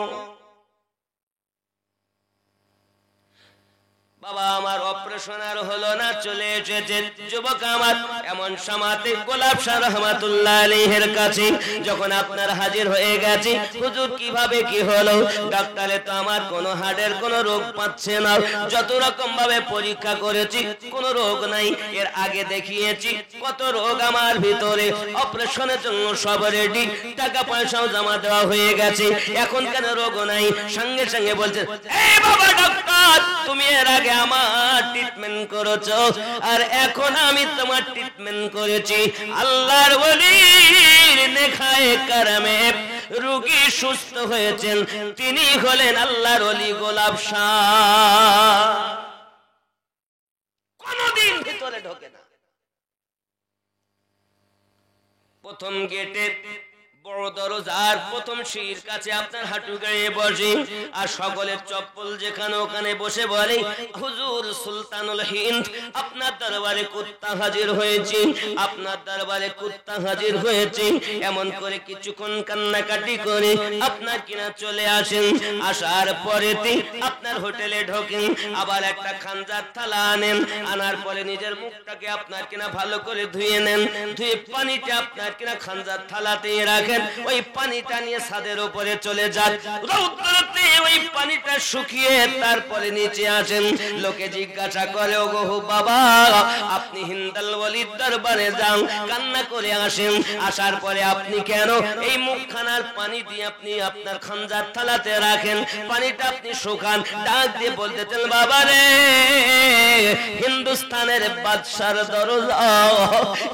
বাবা আমার অপারেশন আর হলো না, চলে এসেছে যুবক আমার এমন সমাতে গোলাপ শাহ রহমাতুল্লাহ আলাইহির কাছে যখন আপনার হাজির হয়ে গেছে, হুজুর কিভাবে কি হলো? ডাক্তারে তো আমার কোনো হার্টের কোনো রোগ পাচ্ছে না, যত রকম ভাবে পরীক্ষা করেছি কোনো রোগ নাই, এর আগে দেখিয়েছি কত রোগ আমার ভিতরে, অপারেশনের জন্য সব রেডি, টাকা পয়সাও জমা দেওয়া হয়ে গেছে, এখন কেন রোগ নাই? সঙ্গে সঙ্গে বলছে, এই বাবা ডাক্তার, তুমি এর আগে আমার ট্রিটমেন্ট করেছো আর এখন আমি তোমার ট্রিটমেন্ট করেছি। আল্লাহর ওলির নেখায়ে কারামে রোগী সুস্থ হয়েছেন, তিনি হলেন আল্লাহর ওলি গোলাপ শাহ। কোনদিন ভিতরে ঢোকে না। প্রথম গেটে বড় দরজার প্রথম সিঁড়ির কাছে আপনার হাঁটু গায়ে বসে আর সকলের চপ্পল যেখানে ওখানে বসে বলে, হুজুর সুলতানুল হিন্দ আপনার দরবারে কুত্তা হাজির হয়েছে, আপনার দরবারে কুত্তা হাজির হয়েছে। এমন করে কিছুক্ষণ কান্নাকাটি করে আপনার কিনা চলে আসেন। আসার পরেতে আপনার হোটেলে ঢোকেন, আবার একটা খানজার থালা আনেন, আনার পরে নিজের মুখটাকে আপনার কিনা ভালো করে ধুয়ে নেন, ধুয়ে পানিটা আপনার কিনা খানজার থালাতে রাখেন, ওই পানিটা নিয়ে ছাদের উপরে চলে যান, রৌদ্রতে ওই পানিটা শুকিয়ে তারপরে নিচে আসেন। লোকে জিজ্ঞাসা করে, ওগো বাবা আপনি হিন্দাল ওলির দরবারে যান, কান্না করে আসেন, আসার পরে আপনি কেন এই মুখখানার পানি দিয়ে আপনি আপনার খানজার থালাতে রাখেন, পানিটা আপনি শুকান? ডাক দিয়ে বলতেছেন, বাবা রে হিন্দুস্তানের বাদশার দরজা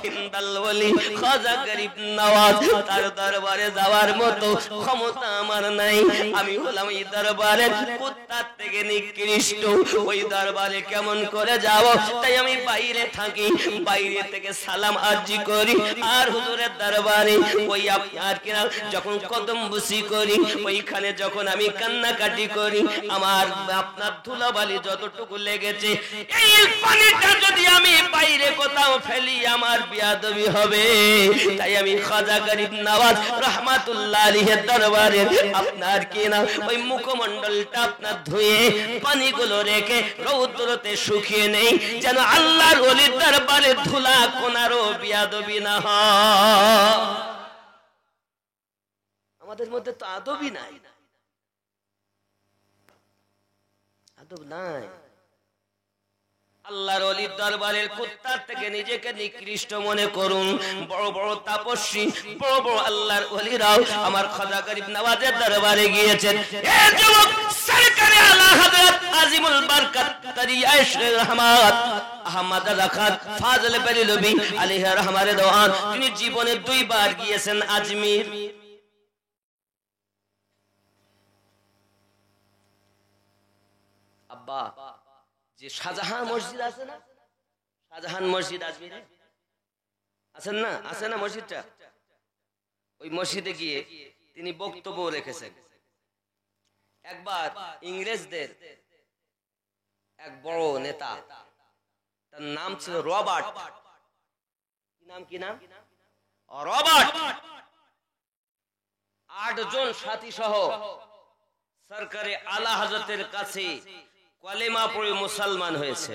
হিন্দাল ওলি খাজা গরিব নওয়াজ, তার দরবারে যাওয়ার মতো ক্ষমতা আমার নাই, আমি হলাম এই দরবারের কুত্তার থেকে নিকৃষ্ট, ওই দরবারে কেমন করে যাব? তাই আমি বাইরে থাকি, বাইরে থেকে সালাম আরজি করি, আর হুজুরের দরবারে ওই আপনার কিনা যখন কদম বুসি করি, ওইখানে যখন আমি কান্নাকাটি করি, আমার আপনার ধুলাবালি যতটুকু লেগেছে, এই পানিটা যদি আমি বাইরে কোথাও ফেলি আমার বিয়াদবি হবে, তাই আমি খাজা গরিব নওয়াজ রহমাতুল্লাহ আলাইহির দরবারে আপনার কিনা ওই মুখমণ্ডলটা আপনার ধুয়ে পানিগুলো রেখে রৌদ্রতে শুকিয়ে নেই, যেন আল্লাহর ওলির দরবারে ধুলা কোনারও বিয়াদবি না হয়। আমাদের মধ্যে তো আদবই নাই, আদব নাই। আল্লাহর ওলির দরবারের কুত্তার থেকে নিজেকে নিকৃষ্ট মনে করুন। বড় বড় তাপস্বী, বড় বড় আল্লাহর ওলিরাও আমার খাজা গরিব নওয়াজের দরবারে গিয়েছেন। এ যুবক, সরকারে আলা হযরত আজিমুল বরকত তারিয়াশ রহমাত আহমদ রাখাত ফাজল বেরেলভী আলাইহি রহমাতুল্লাহ দওয়ান, তিনি জীবনে 2 বার গিয়েছেন আজমির। আব্বা যে শাহজাহান মসজিদ আছে না, শাহজাহান মসজিদ আজমিরে আছেন না, আছে না মসজিদটা? ওই মসজিদে গিয়ে তিনি বক্তব্য রেখেছেন। একবার ইংরেজদের এক বড় নেতা, তার নাম ছিল রবার্ট, কি নাম, কি নাম? রবার্ট 8 জন সাথী সহ সরকারে আলা হযরতের কাছে কলেমা পড়ে মুসলমান হয়েছে।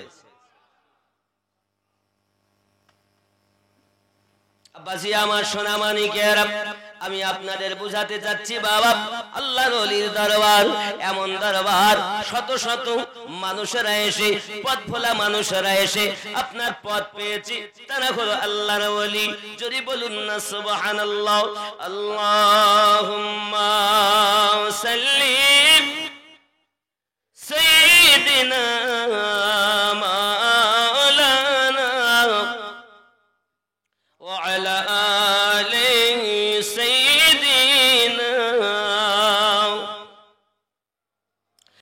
আব্বাজি আমার সোনা মানিকেরা, আমি আপনাদের বুঝাতে যাচ্ছি বাবা, আল্লাহর ওলির দরবার এমন দরবার, শত শত মানুষেরা এসে, পথ ভোলা মানুষেরা এসে আপনার পথ পেয়েছে, তারা হলো আল্লাহর ওলি। যদি বলুন না সুবহানাল্লাহ, আল্লাহুম্মা সাল্লি সাইয়্যিদিনা